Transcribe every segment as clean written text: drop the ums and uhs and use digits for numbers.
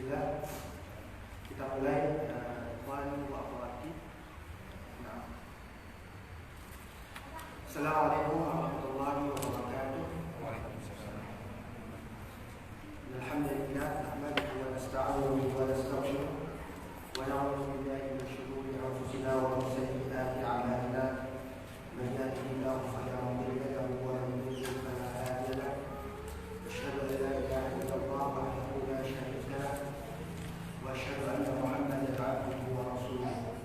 Bismillah, kita mulai ikhwan wa akhwati. Nah. Assalamualaikum warahmatullahi wabarakatuh. Waalaikumsalam. Alhamdulillah, nahmaduhu wa nasta'inuhu wa nastaghfiruh wa na'udzu billahi min shururi anfusina wa min sayyiati a'malina. Man yahdihillahu fala mudilla lahu wa man yudlil fala hadiya lahu. Asyhadu an la ilaha illallah wahdahu la syarika lahu wa asyhadu anna Muhammadan 'abduhu wa rasuluh.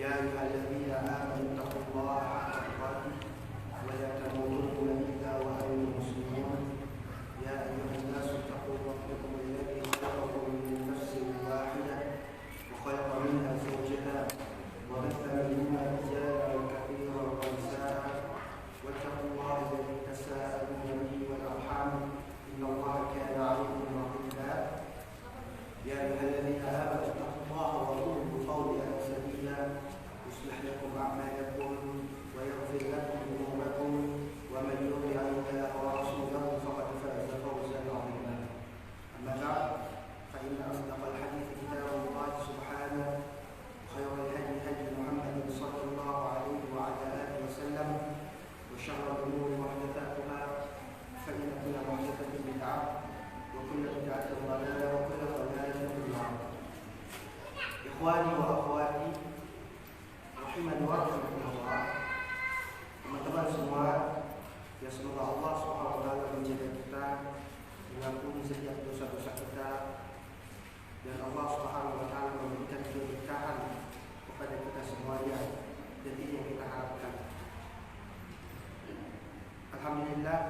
Ya ayyuhalladzina amanu taqullaha haqqa tuqatih wa la tamutunna illa wa antum muslimun. Ya ayyuhan nasu taqu rabbakum alladzi khalaqakum min nafsin wahidah wa khalaqa minha zawjaha wa batha minhuma rijalan katsiran wa nisaa'a wattaqullaha alladzi tasaaluna bihi wal arham innallaha kana 'alaykum raqiba. Ya ayyuhalladzina amanu taqullaha wa qulu qawlan sadida يصلح لكم أعمالكم ويغفر لكم ذنوبكم ومن يطع الله ورسوله فقد فاز فوزا عظيما. أما بعد فإن أصدق الحديث كتاب الله سبحانه وخير الهدي هدي محمد صلى الله عليه وعلى آله وسلم وشر الأمور محدثاتها فإن كل محدثة بدعة وكل بدعة ضلالة وكل ضلالة في النار. إخواني وأخواتي teman-teman semua, ya semoga Allah Subhanahu wa taala menjaga kita, mengampuni setiap dosa-dosa kita, dan Allah Subhanahu wa taala memberikan keberkahan kepada kita semuanya, dan ini yang kita harapkan. Alhamdulillah,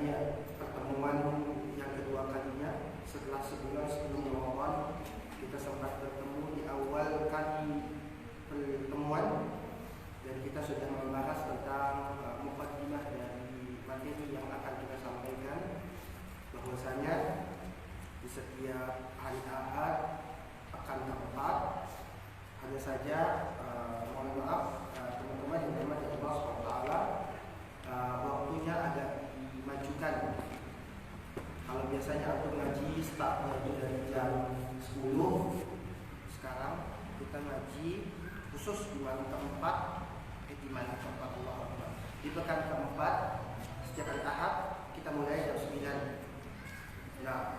ini pertemuan yang kedua kalinya setelah sebulan sebelum Ramadan. Kita sempat bertemu di awal kali pertemuan dan kita sudah membahas tentang mukaddimah dari materi yang akan kita sampaikan, bahwasanya di setiap hari Ahad pekan keempat hanya saja mohon maaf teman-teman yang dirahmati Allah SWT, waktunya agak dimajukan. Kalau biasanya untuk ngaji start dari jam 10, sekarang kita ngaji khusus di malam keempat, Allah Akbar. Di pekan keempat setiap hari Ahad kita mulai jam 9. Nah,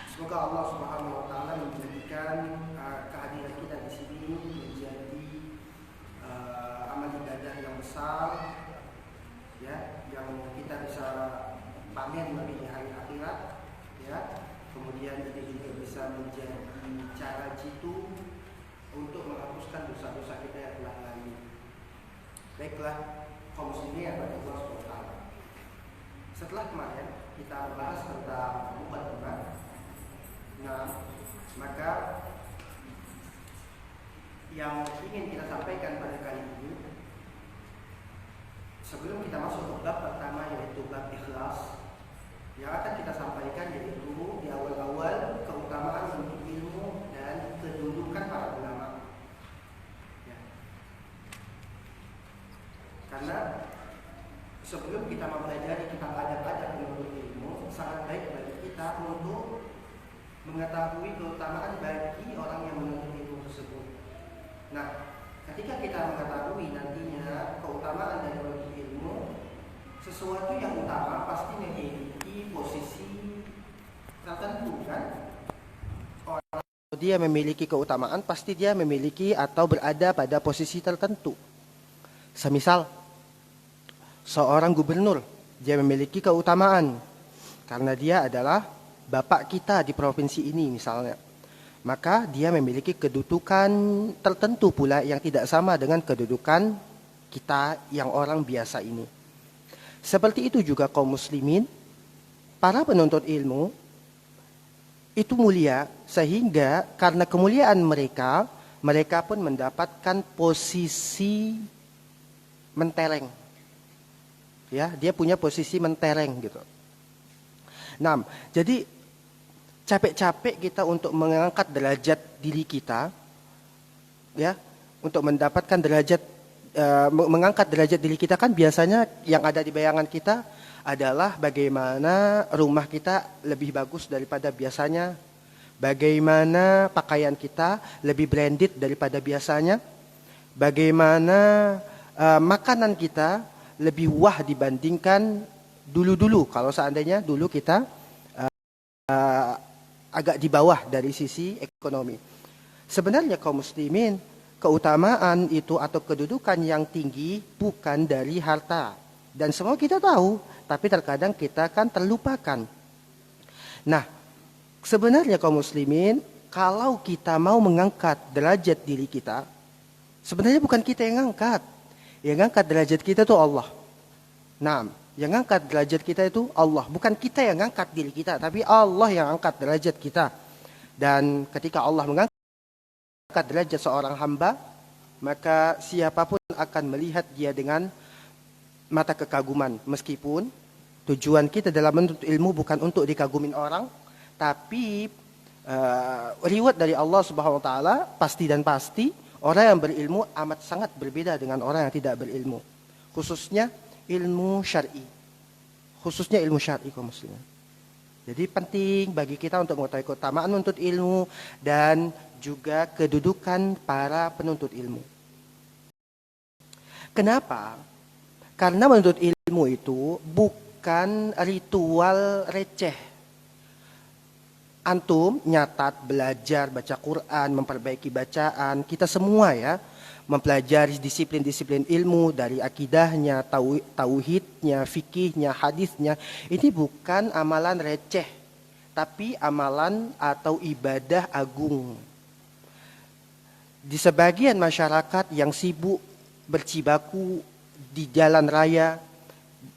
semoga Allah Subhanahu wa taala menjadikan kehadiran kita di sini menjadi amal ibadah yang besar, ya, yang kita bisa panen nanti di hari akhirat, ya. Kemudian ini juga bisa menjadi cara jitu untuk menghapuskan dosa-dosa kita yang telah lalu. Baiklah, kaum muslimin yang berdoa SWT. Setelah kemarin kita membahas tentang mukaddimah, nah, maka yang ingin kita sampaikan pada kali ini, sebelum kita masuk ke bab pertama yaitu bab ikhlas, yang akan kita sampaikan yaitu di awal-awal keutamaan untuk ilmu dan kedudukan para ulama. Ya. Karena sebelum kita mempelajari kitab adab-adab menuntut ilmu, sangat baik bagi kita untuk mengetahui keutamaan bagi orang yang menuntut ilmu tersebut. Nah, ketika kita mengetahui nantinya keutamaan dari menuntut ilmu, sesuatu yang utama pasti memiliki posisi tertentu, kan? Orang dia memiliki keutamaan, pasti dia memiliki atau berada pada posisi tertentu. Semisal seorang gubernur, dia memiliki keutamaan karena dia adalah bapak kita di provinsi ini misalnya. Maka dia memiliki kedudukan tertentu pula yang tidak sama dengan kedudukan kita yang orang biasa ini. Seperti itu juga kaum muslimin, para penuntut ilmu itu mulia, sehingga karena kemuliaan mereka, mereka pun mendapatkan posisi mentereng. Ya, dia punya posisi mentereng gitu. Nah, jadi capek-capek kita untuk mengangkat derajat diri kita, ya, untuk mendapatkan derajat mengangkat derajat diri kita kan biasanya yang ada di bayangan kita adalah bagaimana rumah kita lebih bagus daripada biasanya, bagaimana pakaian kita lebih branded daripada biasanya, bagaimana makanan kita lebih wah dibandingkan dulu-dulu. Kalau seandainya dulu kita agak di bawah dari sisi ekonomi. Sebenarnya kaum muslimin, keutamaan itu atau kedudukan yang tinggi bukan dari harta. Dan semua kita tahu, tapi terkadang kita kan terlupakan. Nah, sebenarnya kaum muslimin, kalau kita mau mengangkat derajat diri kita, sebenarnya bukan kita yang ngangkat. Yang ngangkat derajat kita itu Allah. Nah, yang ngangkat derajat kita itu Allah. Bukan kita yang ngangkat diri kita, tapi Allah yang angkat derajat kita. Dan ketika Allah mengangkat derajat seorang hamba, maka siapapun akan melihat dia dengan mata kekaguman. Meskipun tujuan kita dalam menuntut ilmu bukan untuk dikagumin orang, tapi reward dari Allah Subhanahu wa taala pasti dan pasti orang yang berilmu amat sangat berbeda dengan orang yang tidak berilmu. Khususnya ilmu syar'i. Khususnya ilmu syar'i kaum muslimin. Jadi penting bagi kita untuk mengetahui keutamaan menuntut ilmu dan juga kedudukan para penuntut ilmu. Kenapa? Karena menuntut ilmu itu bukan ritual receh. Antum nyatat, belajar, baca Quran, memperbaiki bacaan, kita semua ya, mempelajari disiplin-disiplin ilmu dari akidahnya, tauhidnya, fikihnya, hadisnya. Ini bukan amalan receh, tapi amalan atau ibadah agung. Di sebagian masyarakat yang sibuk bercibaku di jalan raya,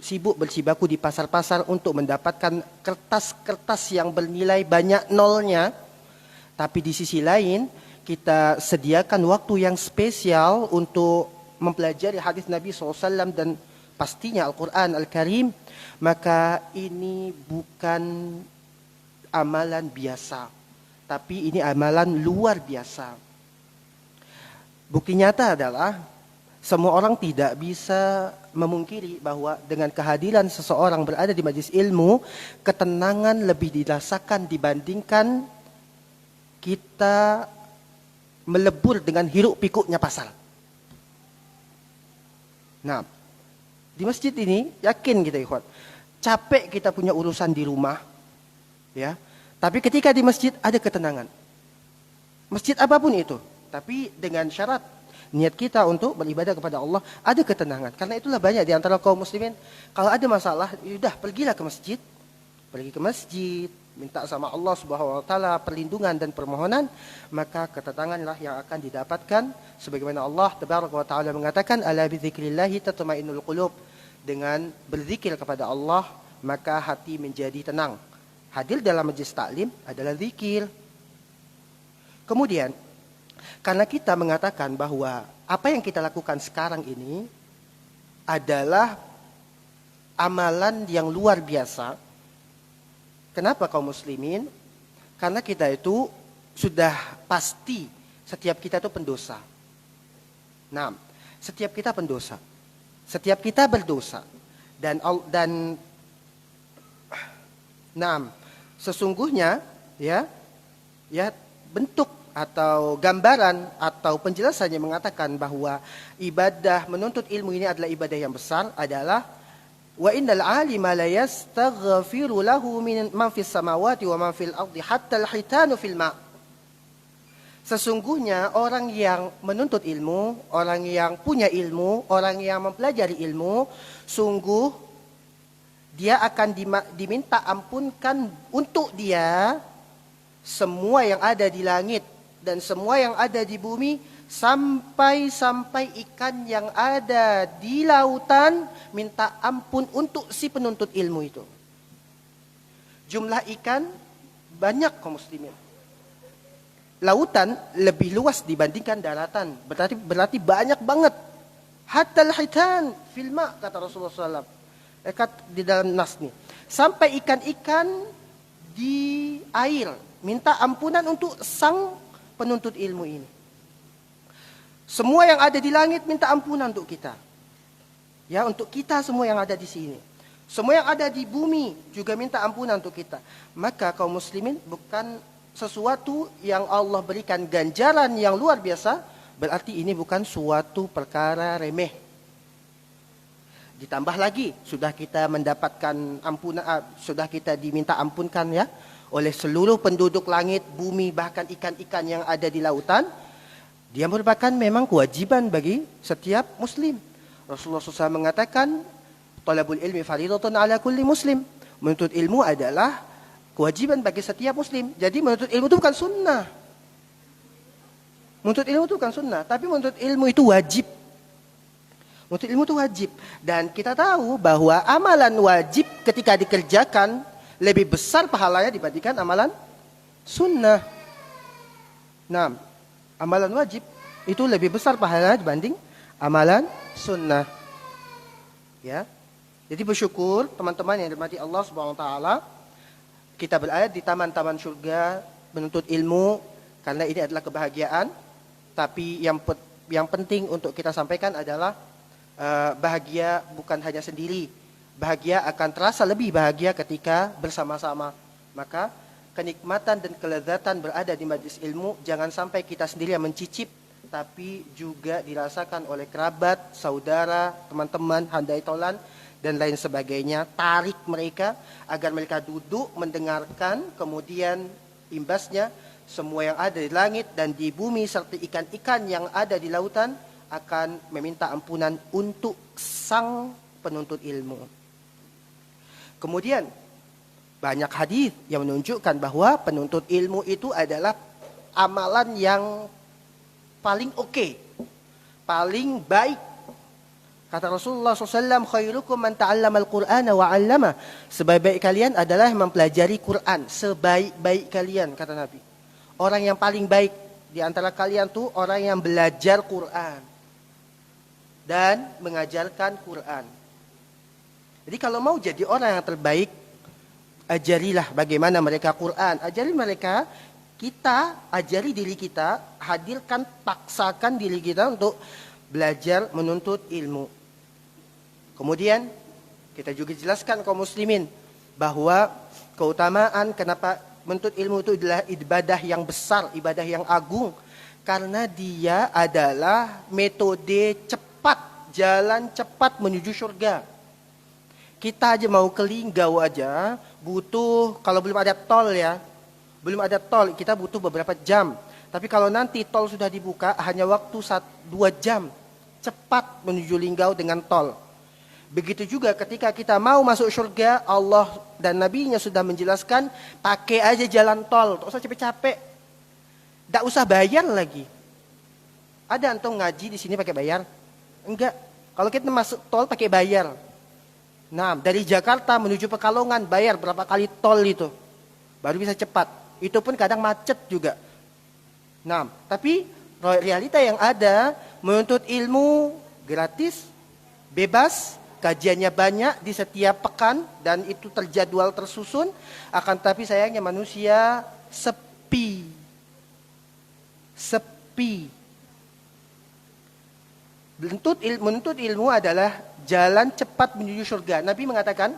sibuk bercibaku di pasar-pasar untuk mendapatkan kertas-kertas yang bernilai banyak nolnya, tapi di sisi lain kita sediakan waktu yang spesial untuk mempelajari hadis Nabi SAW dan pastinya Al-Quran Al-Karim, maka ini bukan amalan biasa, tapi ini amalan luar biasa. Bukti nyata adalah semua orang tidak bisa memungkiri bahwa dengan kehadiran seseorang berada di majelis ilmu, ketenangan lebih dirasakan dibandingkan kita melebur dengan hiruk pikuknya pasar. Nah, di masjid ini yakin kita ikhwan, capek kita punya urusan di rumah, ya. Tapi ketika di masjid ada ketenangan. Masjid apapun itu, tapi dengan syarat niat kita untuk beribadah kepada Allah ada ketenangan. Karena itulah banyak di antara kaum muslimin kalau ada masalah, sudah pergilah ke masjid. Pergi ke masjid, minta sama Allah Subhanahu wa taala perlindungan dan permohonan, maka ketenanganlah yang akan didapatkan sebagaimana Allah Tabaraka wa taala mengatakan ala bidzikrillah tatmainnul qulub. Dengan berzikir kepada Allah maka hati menjadi tenang. Hadir dalam majelis taklim adalah zikir. Kemudian karena kita mengatakan bahwa apa yang kita lakukan sekarang ini adalah amalan yang luar biasa. Kenapa kaum muslimin? Karena kita itu sudah pasti setiap kita itu pendosa. Nah, setiap kita pendosa. Setiap kita berdosa. Dan sesungguhnya ya bentuk atau gambaran atau penjelasannya mengatakan bahwa ibadah menuntut ilmu ini adalah ibadah yang besar adalah wa innal alima la yastaghfiru lahu min man fis samawati wa man fil ardi hatta al-hitanu fil ma'. Sesungguhnya orang yang menuntut ilmu, orang yang punya ilmu, orang yang mempelajari ilmu, sungguh dia akan diminta ampunkan untuk dia semua yang ada di langit dan semua yang ada di bumi, sampai ikan yang ada di lautan minta ampun untuk si penuntut ilmu itu. Jumlah ikan banyak kaum muslimin. Lautan lebih luas dibandingkan daratan. Berarti banyak banget. Hatta al-hitan fil ma' kata Rasulullah SAW. Di dalam nas nih. Sampai ikan-ikan di air minta ampunan untuk sang penuntut ilmu ini. Semua yang ada di langit minta ampunan untuk kita. Ya, untuk kita semua yang ada di sini. Semua yang ada di bumi juga minta ampunan untuk kita. Maka kaum muslimin bukan sesuatu yang Allah berikan ganjaran yang luar biasa, berarti ini bukan suatu perkara remeh. Ditambah lagi, sudah kita mendapatkan ampunan, sudah kita diminta ampunkan ya oleh seluruh penduduk langit, bumi, bahkan ikan-ikan yang ada di lautan. Dia merupakan memang kewajiban bagi setiap muslim. Rasulullah SAW mengatakan, talabul ilmi faridatun ala kulli muslim. Menuntut ilmu adalah kewajiban bagi setiap muslim. Jadi menuntut ilmu itu bukan sunnah. Menuntut ilmu itu bukan sunnah, tapi menuntut ilmu itu wajib. Menuntut ilmu itu wajib. Dan kita tahu bahwa amalan wajib ketika dikerjakan lebih besar pahalanya dibandingkan amalan sunnah. Nah, amalan wajib itu lebih besar pahalanya dibanding amalan sunnah. Ya. Jadi bersyukur teman-teman yang dirahmati Allah Subhanahu wa taala, kita berada di taman-taman surga menuntut ilmu karena ini adalah kebahagiaan. Tapi yang penting untuk kita sampaikan adalah bahagia bukan hanya sendiri. Bahagia akan terasa lebih bahagia ketika bersama-sama. Maka kenikmatan dan kelezatan berada di majlis ilmu jangan sampai kita sendiri yang mencicip, tapi juga dirasakan oleh kerabat, saudara, teman-teman, handai tolan, dan lain sebagainya. Tarik mereka agar mereka duduk mendengarkan, kemudian imbasnya semua yang ada di langit dan di bumi serta ikan-ikan yang ada di lautan akan meminta ampunan untuk sang penuntut ilmu. Kemudian banyak hadis yang menunjukkan bahwa penuntut ilmu itu adalah amalan yang paling oke, paling baik. Kata Rasulullah SAW, khairukum man ta'allama al-Qur'ana wa 'allama. Sebaik-baik kalian adalah yang mempelajari Quran. Sebaik-baik kalian, kata Nabi. Orang yang paling baik di antara kalian tuh orang yang belajar Quran dan mengajarkan Quran. Jadi kalau mau jadi orang yang terbaik, ajarilah bagaimana mereka Quran, ajari mereka, kita ajari diri kita, hadirkan, paksakan diri kita untuk belajar menuntut ilmu. Kemudian kita juga jelaskan kaum muslimin bahwa keutamaan kenapa menuntut ilmu itu adalah ibadah yang besar, ibadah yang agung, karena dia adalah metode cepat, jalan cepat menuju surga. Kita aja mau ke Linggau aja butuh, kalau belum ada tol ya, belum ada tol, kita butuh beberapa jam. Tapi kalau nanti tol sudah dibuka, hanya waktu 2 jam. Cepat menuju Linggau dengan tol. Begitu juga ketika kita mau masuk surga, Allah dan Nabi-Nya sudah menjelaskan, pakai aja jalan tol, tak usah capek-capek. Tak usah bayar lagi. Ada antum ngaji di sini pakai bayar? Enggak. Kalau kita masuk tol pakai bayar. Nah, dari Jakarta menuju Pekalongan bayar berapa kali tol itu. Baru bisa cepat. Itu pun kadang macet juga. Nah, tapi realita yang ada, menuntut ilmu gratis, bebas, kajiannya banyak di setiap pekan dan itu terjadwal tersusun. Akan tapi sayangnya manusia sepi. Sepi. Menuntut ilmu adalah jalan cepat menuju surga. Nabi mengatakan,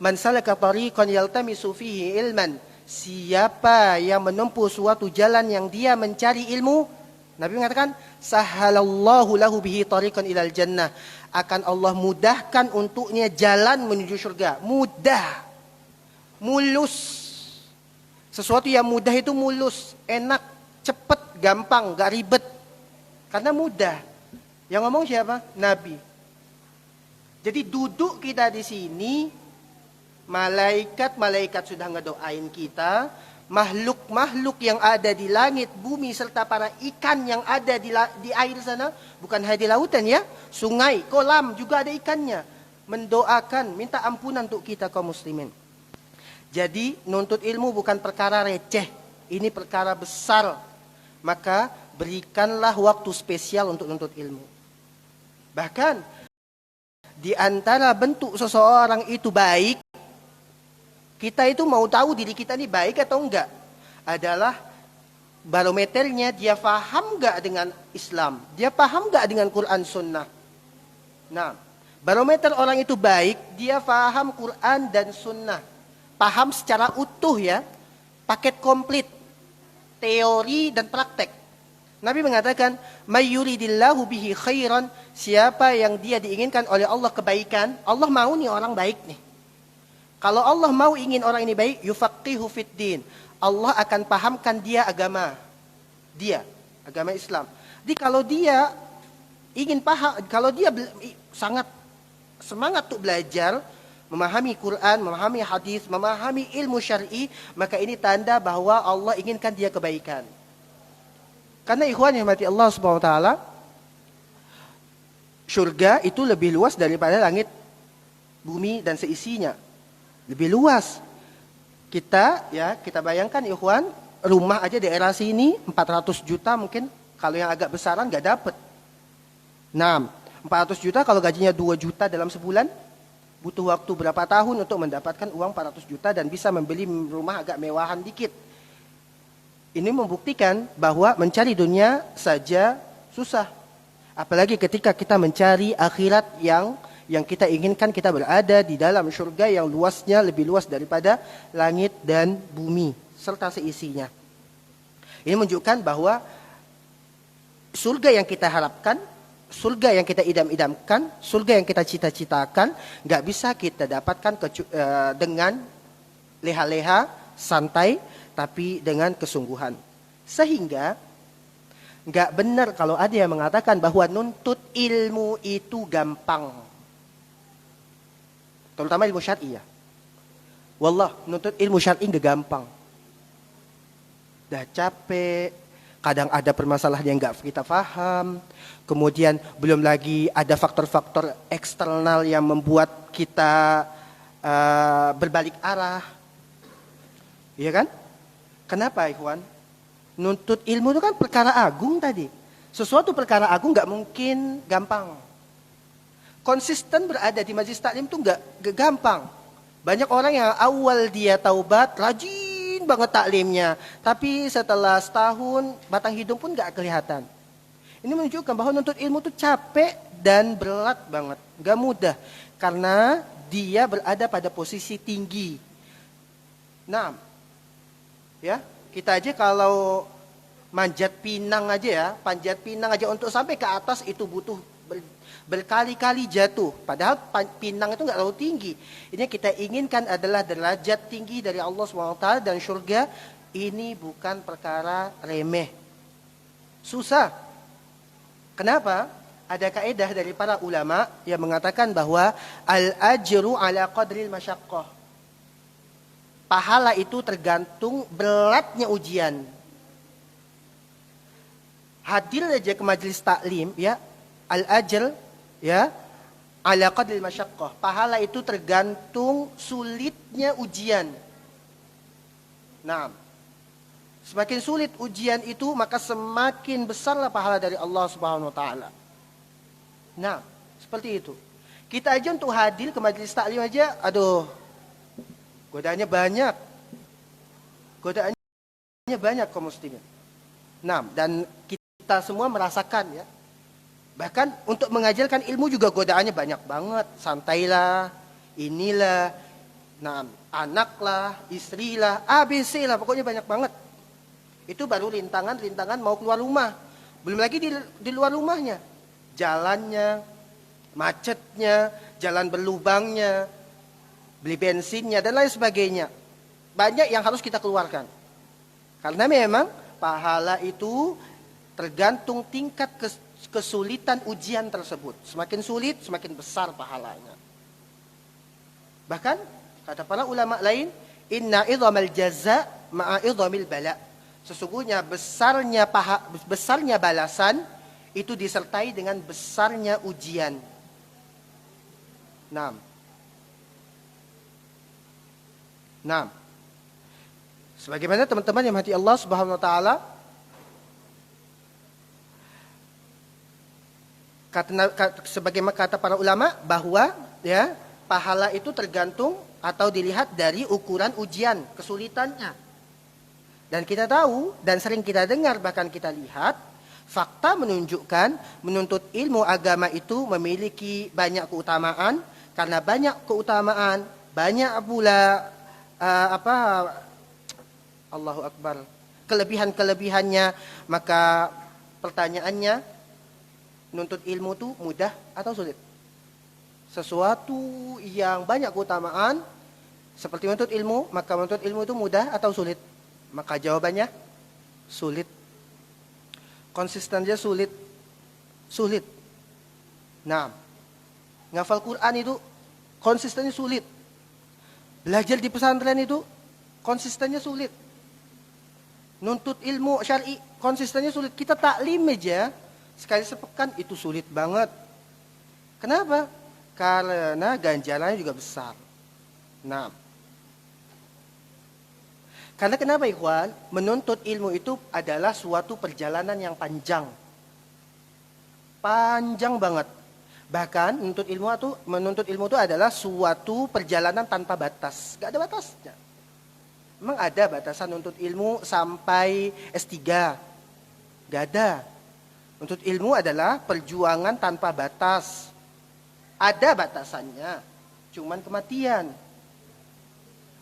"Man salaka tariqan yaltamisu fihi ilman." Siapa yang menempuh suatu jalan yang dia mencari ilmu, Nabi mengatakan, "Sahalallahu lahu bihi tariqan ilal jannah." Akan Allah mudahkan untuknya jalan menuju surga. Mudah. Mulus. Sesuatu yang mudah itu mulus, enak, cepat, gampang, gak ribet. Karena mudah. Yang ngomong siapa? Nabi. Jadi duduk kita di sini, malaikat-malaikat sudah ngedoain kita, makhluk-makhluk yang ada di langit, bumi, serta para ikan yang ada di air sana, bukan hanya di lautan ya, sungai, kolam juga ada ikannya, mendoakan, minta ampunan untuk kita kaum muslimin. Jadi nuntut ilmu bukan perkara receh, ini perkara besar. Maka berikanlah waktu spesial untuk nuntut ilmu. Bahkan di antara bentuk seseorang itu baik, kita itu mau tahu diri kita ini baik atau enggak, adalah barometernya dia paham nggak dengan Islam, dia paham nggak dengan Quran Sunnah. Nah, barometer orang itu baik, dia paham Quran dan Sunnah, paham secara utuh ya, paket komplit, teori dan praktek. Nabi mengatakan, "Mayyuridillahu bihi khairan", siapa yang dia diinginkan oleh Allah kebaikan, Allah mau nih orang baik nih. Kalau Allah mau ingin orang ini baik, yufaqihu fiddin, Allah akan pahamkan dia agama Islam. Jadi kalau dia ingin paham, kalau dia sangat semangat untuk belajar, memahami Quran, memahami hadis, memahami ilmu syar'i, maka ini tanda bahwa Allah inginkan dia kebaikan. Karena ikhwan yang mati Allah Subhanahu wa taala, surga itu lebih luas daripada langit, bumi dan seisinya. Lebih luas. Kita bayangkan ikhwan, rumah aja daerah sini 400 juta mungkin, kalau yang agak besaran nggak dapet. Nah, 400 juta kalau gajinya 2 juta dalam sebulan, butuh waktu berapa tahun untuk mendapatkan uang 400 juta dan bisa membeli rumah agak mewahan dikit. Ini membuktikan bahwa mencari dunia saja susah. Apalagi ketika kita mencari akhirat yang kita inginkan, kita berada di dalam surga yang luasnya lebih luas daripada langit dan bumi serta seisinya. Ini menunjukkan bahwa surga yang kita harapkan, surga yang kita idam-idamkan, surga yang kita cita-citakan, gak bisa kita dapatkan dengan leha-leha, santai, tapi dengan kesungguhan. Sehingga gak benar kalau ada yang mengatakan bahwa nuntut ilmu itu gampang. Terutama ilmu syar'i ya. Wallah, nuntut ilmu syar'i gak gampang. Dah capek, kadang ada permasalahan yang gak kita paham, kemudian belum lagi ada faktor-faktor eksternal yang membuat kita berbalik arah. Iya kan? Kenapa ikhwan? Nuntut ilmu itu kan perkara agung tadi. Sesuatu perkara agung gak mungkin gampang. Konsisten berada di majlis taklim itu gak gampang. Banyak orang yang awal dia taubat, rajin banget taklimnya, tapi setelah setahun batang hidung pun gak kelihatan. Ini menunjukkan bahwa nuntut ilmu itu capek dan berat banget, gak mudah, karena dia berada pada posisi tinggi. Nah, ya kita aja kalau panjat pinang aja untuk sampai ke atas itu butuh berkali-kali jatuh. Padahal pinang itu nggak terlalu tinggi. Ini kita inginkan adalah derajat tinggi dari Allah SWT dan surga. Ini bukan perkara remeh. Susah. Kenapa? Ada kaedah dari para ulama yang mengatakan bahwa al-ajru ala qadril masyaqqah. Pahala itu tergantung beratnya ujian. Hadir aja ke majelis taklim ya, al-ajr ya ala qadril masyaqqah. Pahala itu tergantung sulitnya ujian. Nah, semakin sulit ujian itu maka semakin besarlah pahala dari Allah Subhanahu wa taala. Nah, seperti itu. Kita aja untuk hadir ke majelis taklim aja, aduh, godaannya banyak. Godaannya banyak kaum muslimin. Nah, dan kita semua merasakan ya. Bahkan untuk mengajarkan ilmu juga godaannya banyak banget. Santailah, inilah, nah, anaklah, istrilah, ABC lah, pokoknya banyak banget. Itu baru rintangan mau keluar rumah. Belum lagi di luar rumahnya. Jalannya, macetnya, jalan berlubangnya, beli bensinnya dan lain sebagainya. Banyak yang harus kita keluarkan. Karena memang pahala itu tergantung tingkat kesulitan ujian tersebut. Semakin sulit, semakin besar pahalanya. Bahkan kata para ulama lain, inna idhamal jaza ma'a idhamil bala. Sesungguhnya besarnya balasan itu disertai dengan besarnya ujian. Nah, sebagaimana teman-teman yang hati Allah Subhanahu wa taala, sebagaimana kata para ulama bahwa ya pahala itu tergantung atau dilihat dari ukuran ujian, kesulitannya. Dan kita tahu dan sering kita dengar bahkan kita lihat fakta menunjukkan menuntut ilmu agama itu memiliki banyak keutamaan. Karena banyak keutamaan, banyak pula Allahu Akbar, kelebihan-kelebihannya, maka pertanyaannya, menuntut ilmu itu mudah atau sulit? Sesuatu yang banyak keutamaan seperti menuntut ilmu, maka menuntut ilmu itu mudah atau sulit? Maka jawabannya sulit. Konsistennya sulit. Sulit. Nah, ngafal Quran itu konsistennya sulit. Belajar di pesantren itu konsistennya sulit. Nuntut ilmu syar'i konsistennya sulit. Kita taklim aja sekali sepekan itu sulit banget. Kenapa? Karena ganjarannya juga besar. Nah, karena kenapa ikhwan? Menuntut ilmu itu adalah suatu perjalanan yang panjang. Panjang banget. Bahkan menuntut ilmu itu adalah suatu perjalanan tanpa batas. Gak ada batasnya. Memang ada batasan menuntut ilmu sampai S3. Gak ada. Menuntut ilmu adalah perjuangan tanpa batas. Ada batasannya. Cuman kematian.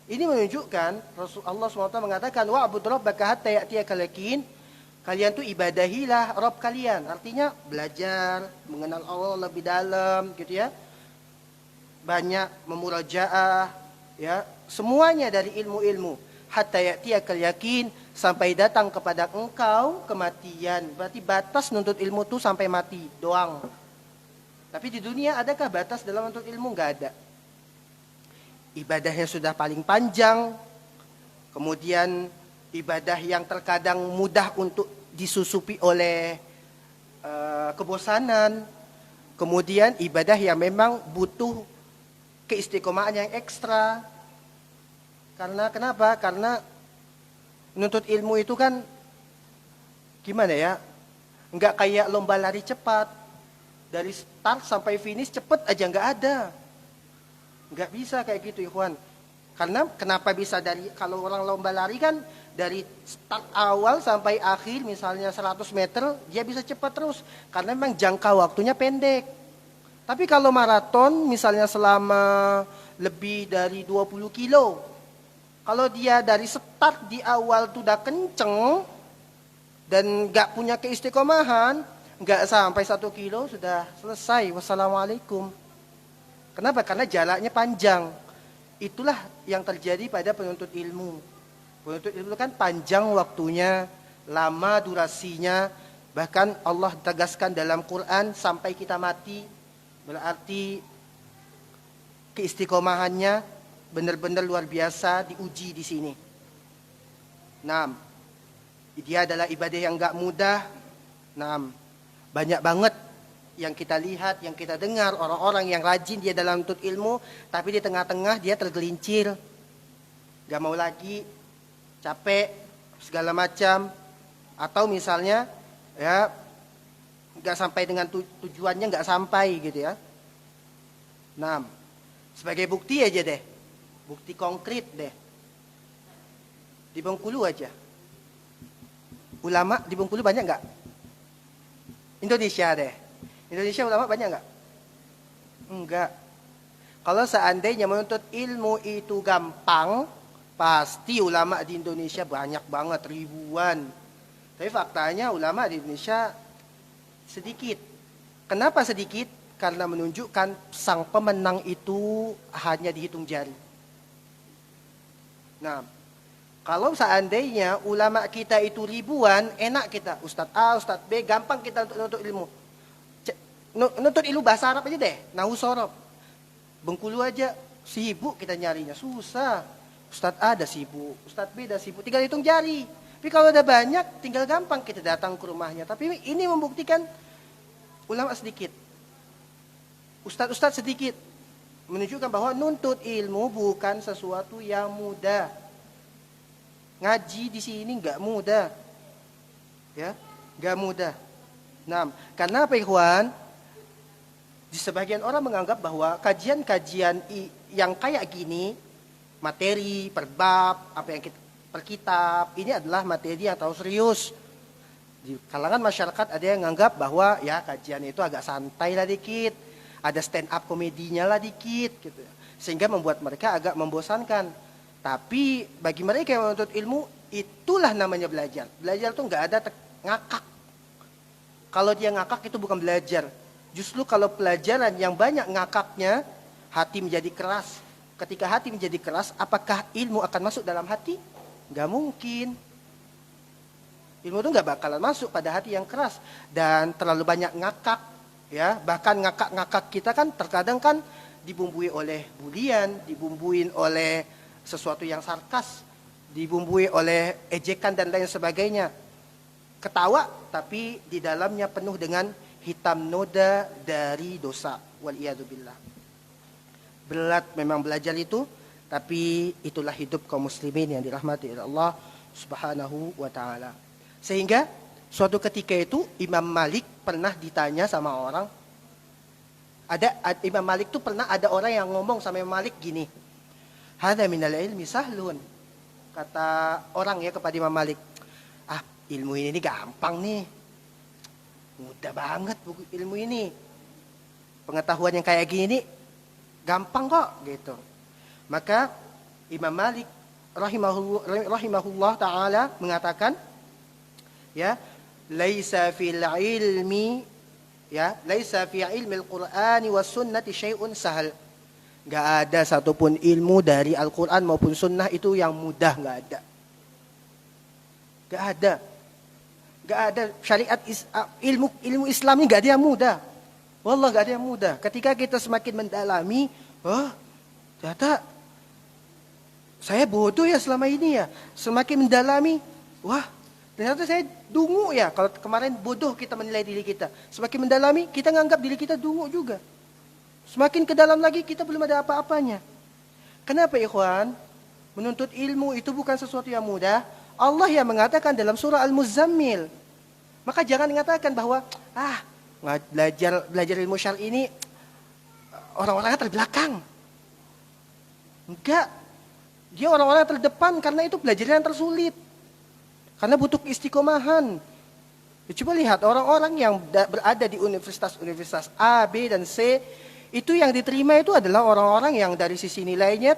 Ini menunjukkan Rasulullah SWT mengatakan wa'bud rabbaka hatta ya'tiyakal yaqin. Kalian tuh ibadahilah Rabb kalian. Artinya belajar, mengenal Allah lebih dalam gitu ya. Banyak memurajaah ya, semuanya dari ilmu-ilmu. Hatta ya'tiyakal yaqin, sampai datang kepada engkau kematian. Berarti batas nuntut ilmu tuh sampai mati doang. Tapi di dunia adakah batas dalam nuntut ilmu? Enggak ada. Ibadahnya sudah paling panjang. Kemudian ibadah yang terkadang mudah untuk disusupi oleh kebosanan. Kemudian ibadah yang memang butuh keistiqomahan yang ekstra. Karena kenapa? Karena menuntut ilmu itu kan gimana ya? Enggak kayak lomba lari cepat. Dari start sampai finish cepet aja enggak ada. Enggak bisa kayak gitu, ikhwan. Karena kenapa bisa kalau orang lomba lari kan dari start awal sampai akhir misalnya 100 meter dia bisa cepat terus karena memang jangka waktunya pendek. Tapi kalau maraton misalnya selama lebih dari 20 kilo, kalau dia dari start di awal tuh udah kenceng dan gak punya keistiqomahan, gak sampai 1 kilo sudah selesai. Wassalamualaikum. Kenapa? Karena jaraknya panjang. Itulah yang terjadi pada penuntut ilmu. Penuntut ilmu kan panjang waktunya, lama durasinya. Bahkan Allah tegaskan dalam Quran sampai kita mati. Berarti keistiqomahannya benar-benar luar biasa diuji di sini. Nah, dia adalah ibadah yang gak mudah. Nah, banyak banget yang kita lihat, yang kita dengar, orang-orang yang rajin dia dalam menuntut ilmu, tapi di tengah-tengah dia tergelincir. Gak mau lagi, capek, segala macam. Atau misalnya, ya, gak sampai dengan tujuannya, gak sampai gitu ya. Nah, sebagai bukti aja deh, bukti konkret deh. Di Bengkulu aja. Ulama di Bengkulu banyak gak? Indonesia deh. Indonesia ulama banyak enggak? Enggak. Kalau seandainya menuntut ilmu itu gampang, pasti ulama di Indonesia banyak banget, ribuan. Tapi faktanya ulama di Indonesia sedikit. Kenapa sedikit? Karena menunjukkan sang pemenang itu hanya dihitung jari. Nah, kalau seandainya ulama kita itu ribuan, enak kita. Ustadz A, Ustadz B, gampang kita untuk menuntut ilmu. Nuntut ilmu bahasa Arab aja deh, nahu sorob. Bengkulu aja sibuk kita nyarinya, susah. Ustadz A ada sibuk, Ustadz B ada sibuk, tinggal hitung jari. Tapi kalau ada banyak, tinggal gampang kita datang ke rumahnya. Tapi ini membuktikan ulama sedikit, ustadz sedikit, menunjukkan bahwa nuntut ilmu bukan sesuatu yang mudah. Ngaji di sini nggak mudah, ya, nggak mudah. Nah, karena apa, ikhwan? Di sebagian orang menganggap bahwa kajian-kajian yang kayak gini, materi, per bab, apa yang kita, per kitab. Ini adalah materi yang terlalu serius. Di kalangan masyarakat ada yang menganggap bahwa ya kajian itu agak santai lah dikit, ada stand up komedinya lah dikit gitu. Sehingga membuat mereka agak membosankan. Tapi bagi mereka yang menuntut ilmu, itulah namanya belajar. Belajar tuh nggak ada ngakak. Kalau dia ngakak itu bukan belajar. Justru kalau pelajaran yang banyak ngakaknya, hati menjadi keras. Ketika hati menjadi keras, apakah ilmu akan masuk dalam hati? Nggak mungkin. Ilmu itu nggak bakalan masuk pada hati yang keras. Dan terlalu banyak ngakak. Ya, bahkan ngakak-ngakak kita kan terkadang kan dibumbui oleh bulian, dibumbuin oleh sesuatu yang sarkas, dibumbui oleh ejekan dan lain sebagainya. Ketawa, tapi di dalamnya penuh dengan hitam noda dari dosa. Waliyadzubillah. Berat memang belajar itu, tapi itulah hidup kaum muslimin yang dirahmati oleh Allah Subhanahu wa taala. Sehingga suatu ketika itu Imam Malik pernah ditanya sama orang. Imam Malik itu pernah ada orang yang ngomong sama Imam Malik gini. Hadza minal ilmi sahlun. Kata orang ya kepada Imam Malik. Ilmu ini gampang nih. Mudah banget ilmu ini. Pengetahuan yang kayak gini nih gampang kok gitu. Maka Imam Malik rahimahullah taala mengatakan ya, laisa fil ilmi ya, laisa fi ilmi al-Qur'ani was sunnati syai'un sahal. Enggak ada satupun ilmu dari Al-Qur'an maupun sunnah itu yang mudah, enggak ada. Enggak ada. Enggak ada syariat ilmu Islam ini enggak ada yang mudah. Wallah enggak ada yang mudah. Ketika kita semakin mendalami, ternyata saya bodoh ya selama ini ya. Semakin mendalami, ternyata saya dungu ya. Kalau kemarin bodoh kita menilai diri kita. Semakin mendalami, kita menganggap diri kita dungu juga. Semakin ke dalam lagi, kita belum ada apa-apanya. Kenapa ikhwan? Menuntut ilmu itu bukan sesuatu yang mudah. Allah yang mengatakan dalam surah Al-Muzammil. Maka jangan mengatakan bahwa, belajar ilmu syar'i ini, orang-orangnya terbelakang. Enggak. Dia orang-orang yang terdepan karena itu belajarnya yang tersulit. Karena butuh istiqomahan. Coba lihat orang-orang yang berada di universitas A, B, dan C, itu yang diterima itu adalah orang-orang yang dari sisi nilainya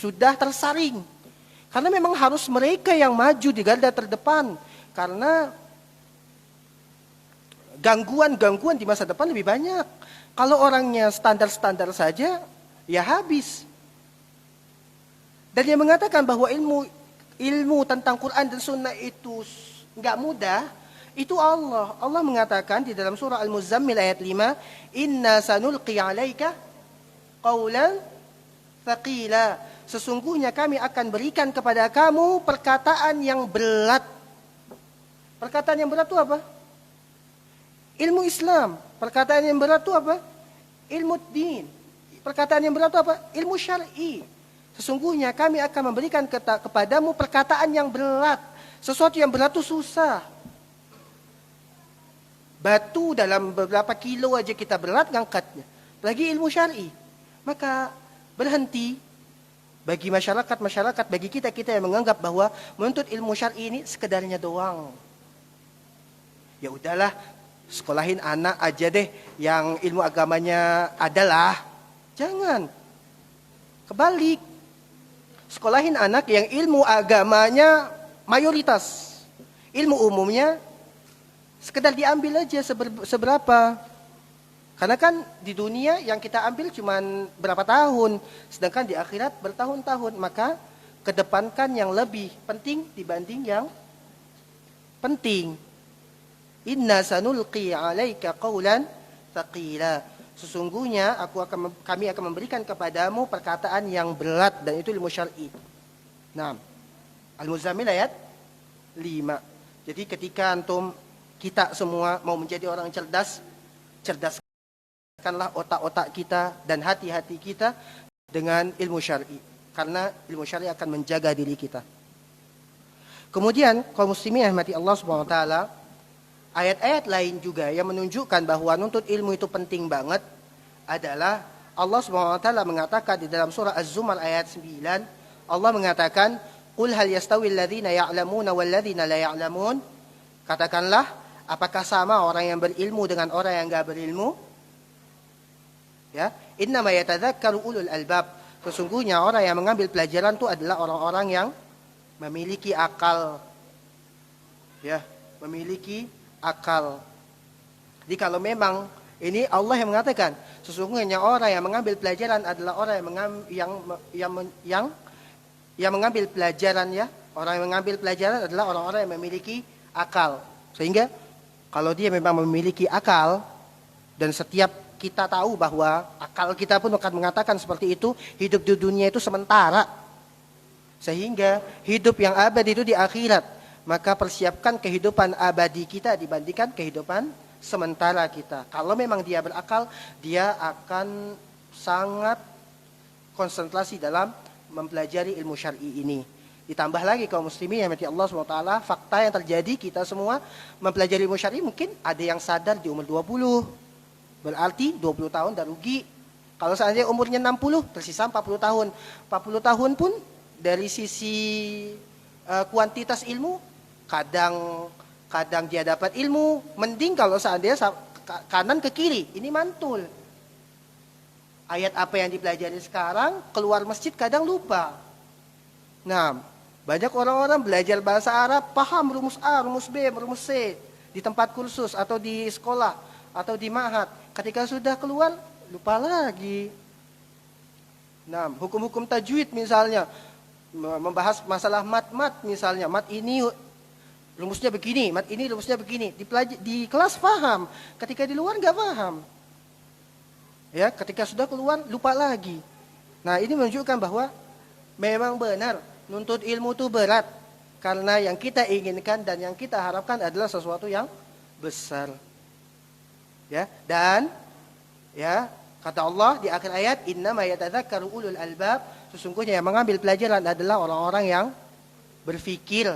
sudah tersaring. Karena memang harus mereka yang maju di garda terdepan. Karena gangguan-gangguan di masa depan lebih banyak. Kalau orangnya standar-standar saja, ya habis. Dan yang mengatakan bahwa ilmu tentang Quran dan Sunnah itu enggak mudah, itu Allah. Allah mengatakan di dalam surah Al-Muzammil ayat 5, Inna sanulqi alaika qawlan thaqila. Sesungguhnya kami akan berikan kepada kamu perkataan yang berat. Perkataan yang berat itu apa? Ilmu Islam. Perkataan yang berat itu apa? Ilmu din. Perkataan yang berat itu apa? Ilmu syar'i. Sesungguhnya kami akan memberikan kepadamu perkataan yang berat. Sesuatu yang berat itu susah. Batu dalam beberapa kilo aja kita berat ngangkatnya. Lagi ilmu syar'i. Maka berhenti. Bagi masyarakat, bagi kita yang menganggap bahwa menuntut ilmu syar'i ini sekedarnya doang. Ya udahlah, sekolahin anak aja deh yang ilmu agamanya adalah. Jangan. Kebalik. Sekolahin anak yang ilmu agamanya mayoritas. Ilmu umumnya sekedar diambil aja seberapa. Karena kan di dunia yang kita ambil cuma berapa tahun. Sedangkan di akhirat bertahun-tahun. Maka kedepankan yang lebih penting dibanding yang penting. Inna sanulqi alaika qawlan thaqila. Sesungguhnya kami akan memberikan kepadamu perkataan yang berat. Dan itu ilmu syar'i. Nah, Al-Muzammil ayat 5. Jadi ketika kita semua mau menjadi orang cerdas, cerdaskanlah otak-otak kita dan hati-hati kita dengan ilmu syar'i. Karena ilmu syar'i akan menjaga diri kita. Kemudian kaum muslimin rahmati Allah Subhanahu wa taala, ayat-ayat lain juga yang menunjukkan bahwa nuntut ilmu itu penting banget adalah Allah Subhanahu wa taala mengatakan di dalam surah Az-Zumar ayat 9, Allah mengatakan Qul hal yastawi alladhina ya'lamuna wal ladzina la ya'lamun? Katakanlah, apakah sama orang yang berilmu dengan orang yang enggak berilmu? Ya, innama yatadzakkaru ulul albab. Sesungguhnya orang yang mengambil pelajaran itu adalah orang-orang yang memiliki akal. Ya, memiliki akal. Jadi kalau memang ini Allah yang mengatakan, sesungguhnya orang yang mengambil pelajaran adalah orang yang mengambil pelajaran, ya. Orang yang mengambil pelajaran adalah orang-orang yang memiliki akal. Sehingga kalau dia memang memiliki akal, dan setiap kita tahu bahwa akal kita pun akan mengatakan seperti itu, hidup di dunia itu sementara. Sehingga hidup yang abadi itu di akhirat. Maka persiapkan kehidupan abadi kita dibandingkan kehidupan sementara kita. Kalau memang dia berakal, dia akan sangat konsentrasi dalam mempelajari ilmu syar'i ini. Ditambah lagi kaum muslimin yang mati Allah SWT, fakta yang terjadi kita semua mempelajari ilmu syar'i, mungkin ada yang sadar di umur 20. Berarti 20 tahun dah rugi. Kalau seandainya umurnya 60, tersisa 40 tahun. 40 tahun pun dari sisi kuantitas ilmu, kadang dia dapat ilmu, mending kalau seandainya kanan ke kiri, ini mantul. Ayat apa yang dipelajari sekarang, keluar masjid kadang lupa. Nah, banyak orang-orang belajar bahasa Arab, paham rumus A, rumus B, rumus C, di tempat kursus atau di sekolah atau di ma'had. Ketika sudah keluar, lupa lagi. Nah, hukum-hukum tajwid misalnya, membahas masalah mat misalnya, mat ini rumusnya begini, mat ini rumusnya begini. Di kelas paham, ketika di luar nggak paham. Ya, ketika sudah keluar lupa lagi. Nah, ini menunjukkan bahwa memang benar nuntut ilmu itu berat, karena yang kita inginkan dan yang kita harapkan adalah sesuatu yang besar. Ya, dan ya, kata Allah di akhir ayat, innama yatadzakkaru ulul albab, sesungguhnya yang mengambil pelajaran adalah orang-orang yang berfikir.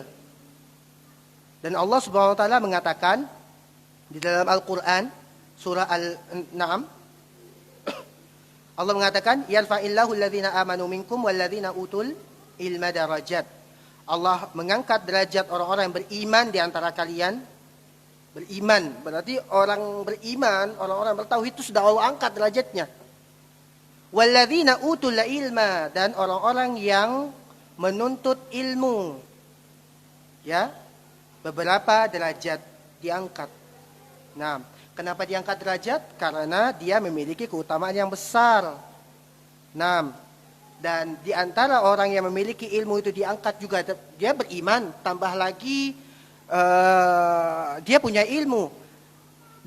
Dan Allah Subhanahu wa taala mengatakan di dalam Al-Qur'an surah Al-An'am, Allah mengatakan, yarfa'illahu alladhina amanu minkum walladzina utul ilma darajat. Allah mengangkat derajat orang-orang yang beriman di antara kalian. Beriman, berarti orang beriman, orang-orang bertauhid itu sudah Allah angkat derajatnya. Walladzina utul ilma, dan orang-orang yang menuntut ilmu. Ya, beberapa derajat diangkat. Nah, kenapa diangkat derajat? Karena dia memiliki keutamaan yang besar. Nah, dan di antara orang yang memiliki ilmu itu diangkat juga dia beriman, tambah lagi dia punya ilmu.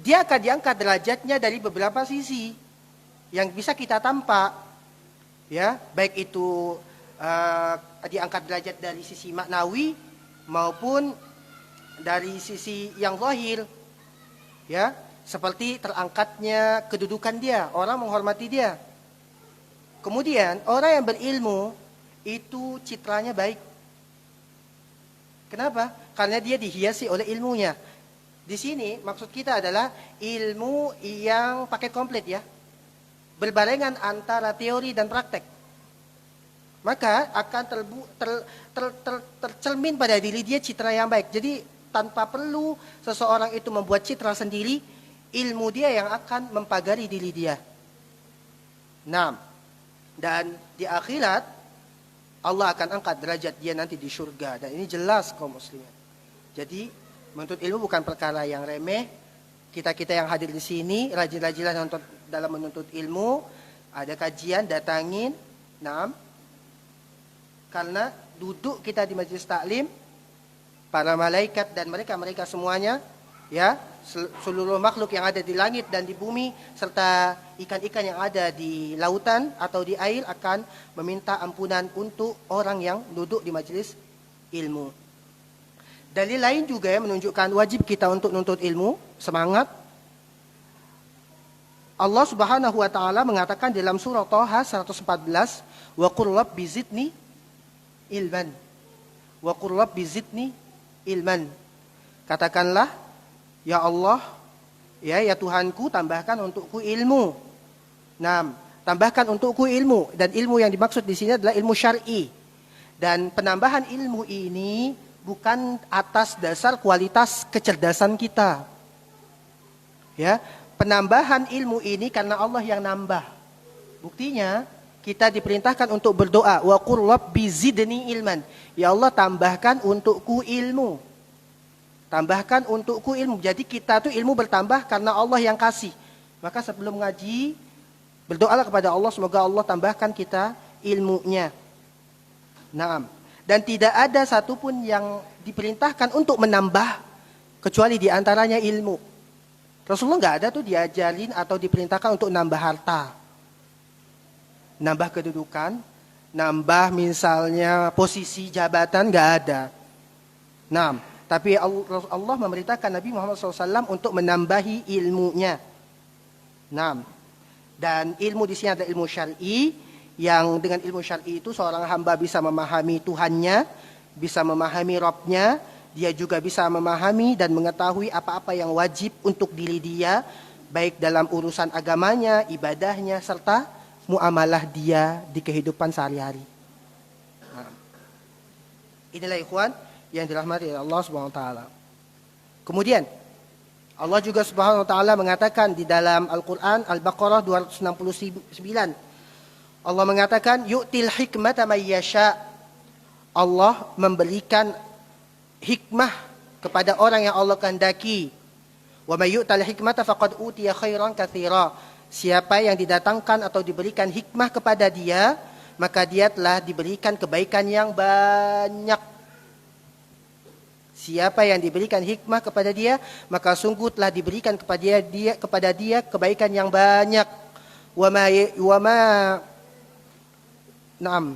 Dia akan diangkat derajatnya dari beberapa sisi yang bisa kita tampak. Ya, baik itu diangkat derajat dari sisi maknawi maupun dari sisi yang zahir. Ya, seperti terangkatnya kedudukan dia, orang menghormati dia. Kemudian orang yang berilmu itu citranya baik. Kenapa? Karena dia dihiasi oleh ilmunya. Di sini maksud kita adalah ilmu yang pakai komplit, ya, berbarengan antara teori dan praktek. Maka akan tercermin pada diri dia citra yang baik. Jadi tanpa perlu seseorang itu membuat citra sendiri, ilmu dia yang akan mempagari diri dia. Nah, dan di akhirat Allah akan angkat derajat dia nanti di surga. Dan ini jelas kaum muslimin. Jadi menuntut ilmu bukan perkara yang remeh. Kita yang hadir di sini rajin-rajinlah dalam menuntut ilmu. Ada kajian, datangin. Nah, karena duduk kita di majelis taklim, para malaikat dan mereka semuanya, ya, seluruh makhluk yang ada di langit dan di bumi serta ikan-ikan yang ada di lautan atau di air akan meminta ampunan untuk orang yang duduk di majelis ilmu. Dalil lain juga yang menunjukkan wajib kita untuk menuntut ilmu, semangat. Allah Subhanahu wa taala mengatakan dalam surah Thaha 114, wa qur rabbi zidni ilman. Wa qur rabbi zidni ilman. Katakanlah, ya Allah, ya Tuhanku, tambahkan untukku ilmu. Nah, tambahkan untukku ilmu, dan ilmu yang dimaksud di sini adalah ilmu syar'i. Dan penambahan ilmu ini bukan atas dasar kualitas kecerdasan kita. Ya, penambahan ilmu ini karena Allah yang nambah. Buktinya kita diperintahkan untuk berdoa, wa qur rabbi zidni ilman. Ya Allah, tambahkan untukku ilmu. Tambahkan untukku ilmu. Jadi kita tuh ilmu bertambah karena Allah yang kasih. Maka sebelum ngaji, berdoalah kepada Allah semoga Allah tambahkan kita ilmunya. Naam. Dan tidak ada satupun yang diperintahkan untuk menambah kecuali diantaranya ilmu. Rasulullah nggak ada tuh diajarin atau diperintahkan untuk nambah harta, nambah kedudukan, nambah misalnya posisi jabatan, nggak ada. Nah, tapi Allah memerintahkan Nabi Muhammad SAW untuk menambahi ilmunya. Nah, dan ilmu di sini ada ilmu syar'i. Yang dengan ilmu syar'i itu seorang hamba bisa memahami Tuhannya, bisa memahami Rabbnya, dia juga bisa memahami dan mengetahui apa-apa yang wajib untuk diri dia, baik dalam urusan agamanya, ibadahnya, serta muamalah dia di kehidupan sehari-hari. Nah, inilah ikhwan yang dirahmati oleh Allah Subhanahu wa taala. Kemudian Allah juga Subhanahu wa taala mengatakan di dalam Al-Qur'an Al-Baqarah 269, Allah mengatakan yu'til hikmata may yasha. Allah memberikan hikmah kepada orang yang Allah kehendaki. Wa may yu'tal hikmata faqad utiya khairan katsira. Siapa yang didatangkan atau diberikan hikmah kepada dia, maka dia telah diberikan kebaikan yang banyak. Siapa yang diberikan hikmah kepada dia, maka sungguh telah diberikan kepada dia kebaikan yang banyak. Wa ma Naam.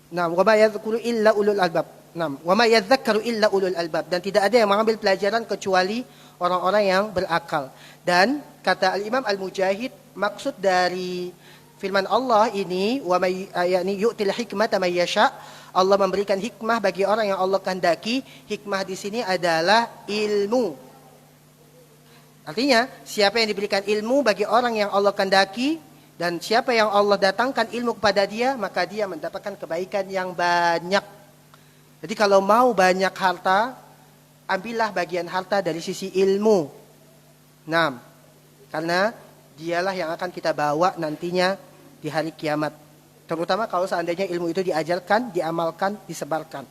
Naam, wa ma yadhkuru illa ulul albab. Naam, wa ma yadhakkaru illa ulul albab. Dan tidak ada yang mengambil pelajaran kecuali orang-orang yang berakal. Dan kata Al-Imam Al-Mujahid, maksud dari firman Allah ini, wa may yani yu'til hikmata may yasha, Allah memberikan hikmah bagi orang yang Allah kehendaki. Hikmah di sini adalah ilmu. Artinya, siapa yang diberikan ilmu bagi orang yang Allah kehendaki, dan siapa yang Allah datangkan ilmu kepada dia, maka dia mendapatkan kebaikan yang banyak. Jadi kalau mau banyak harta, ambillah bagian harta dari sisi ilmu. Nah, karena dialah yang akan kita bawa nantinya di hari kiamat. Terutama kalau seandainya ilmu itu diajarkan, diamalkan, disebarkan.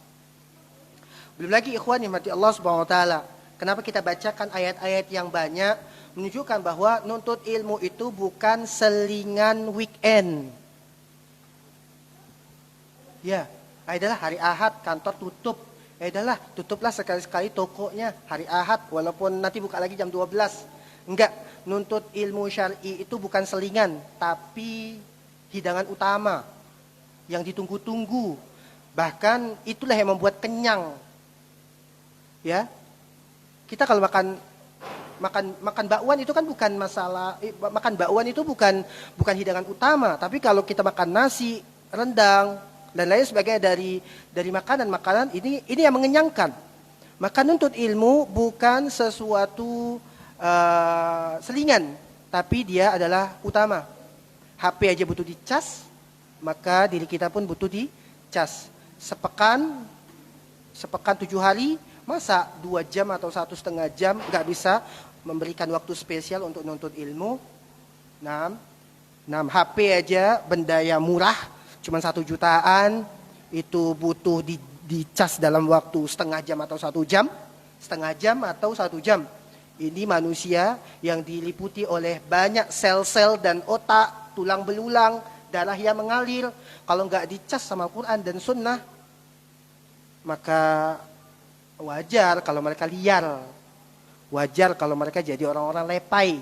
Belum lagi ikhwan yang mati Allah Subhanahu wa taala. Kenapa kita bacakan ayat-ayat yang banyak? Menunjukkan bahwa nuntut ilmu itu bukan selingan weekend. Ya, adalah hari Ahad kantor tutup. Adalah tutuplah sekali-sekali tokonya hari Ahad walaupun nanti buka lagi jam 12. Enggak, nuntut ilmu syar'i itu bukan selingan, tapi hidangan utama yang ditunggu-tunggu. Bahkan itulah yang membuat kenyang. Ya. Kita kalau makan bakwan itu kan bukan masalah, makan bakwan itu bukan hidangan utama, tapi kalau kita makan nasi, rendang dan lain sebagainya dari makanan ini yang mengenyangkan. Maka nuntut ilmu bukan sesuatu selingan, tapi dia adalah utama. HP aja butuh dicas, maka diri kita pun butuh dicas. Sepekan 7 hari, masa 2 jam atau 1,5 jam nggak bisa memberikan waktu spesial untuk nuntut ilmu. 6 HP aja benda yang murah, cuma 1 jutaan, itu butuh dicas dalam waktu setengah jam atau 1 jam, setengah jam atau 1 jam. Ini manusia yang diliputi oleh banyak sel-sel dan otak, tulang belulang, darah yang mengalir. Kalau nggak dicas sama Al-Quran dan Sunnah, maka wajar kalau mereka liar. Wajar kalau mereka jadi orang-orang lepai.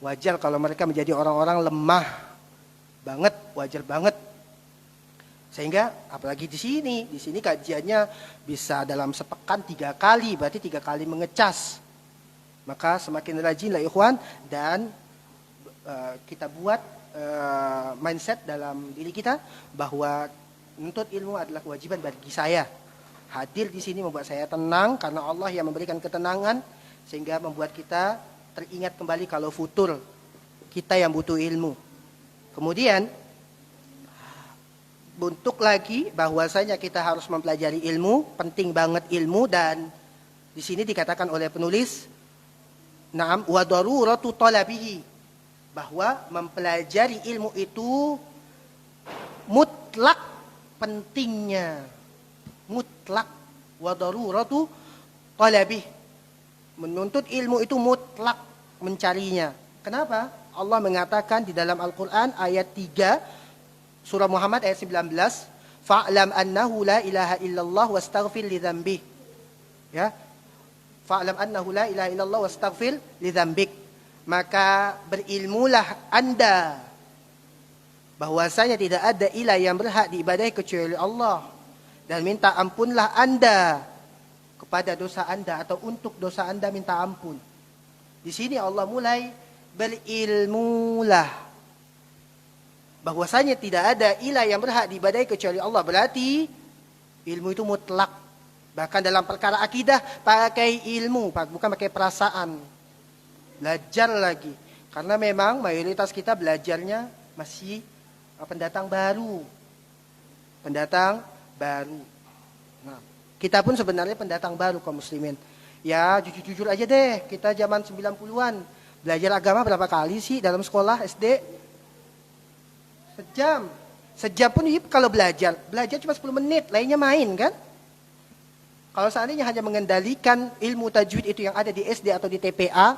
Wajar kalau mereka menjadi orang-orang lemah banget, wajar banget. Sehingga apalagi di sini kajiannya bisa dalam sepekan 3 kali, berarti 3 kali mengecas. Maka semakin rajinlah ikhwan, dan kita buat mindset dalam diri kita bahwa menuntut ilmu adalah kewajiban bagi saya. Hadir di sini membuat saya tenang karena Allah yang memberikan ketenangan, sehingga membuat kita teringat kembali kalau futur kita yang butuh ilmu. Kemudian bentuk lagi bahwasanya kita harus mempelajari ilmu, penting banget ilmu, dan di sini dikatakan oleh penulis, na'am wa daruratu talabihi, bahwa mempelajari ilmu itu mutlak pentingnya, mutlak, wa daruratu talabihi, menuntut ilmu itu mutlak mencarinya. Kenapa? Allah mengatakan di dalam Al-Quran ayat 3 surah Muhammad ayat 19, fa'lam annahu la ilaha illallah wastaghfir li dzambik. Ya. Fa'lam annahu la ilaha illallah wastaghfir li dzambik. Maka berilmulah Anda bahwasanya tidak ada ilah yang berhak diibadahi kecuali Allah, dan minta ampunlah Anda kepada dosa Anda, atau untuk dosa Anda minta ampun. Di sini Allah mulai berilmulah bahwasanya tidak ada ilah yang berhak diibadahi kecuali Allah. Berarti ilmu itu mutlak. Bahkan dalam perkara akidah pakai ilmu, bukan pakai perasaan. Belajar lagi. Karena memang mayoritas kita belajarnya masih pendatang baru. Pendatang baru. Nah, kita pun sebenarnya pendatang baru kaum muslimin. Ya jujur-jujur aja deh, kita zaman 90-an belajar agama berapa kali sih dalam sekolah SD? Sejam. Sejam pun kalau belajar cuma 10 menit, lainnya main kan? Kalau seandainya hanya mengendalikan ilmu tajwid itu yang ada di SD atau di TPA,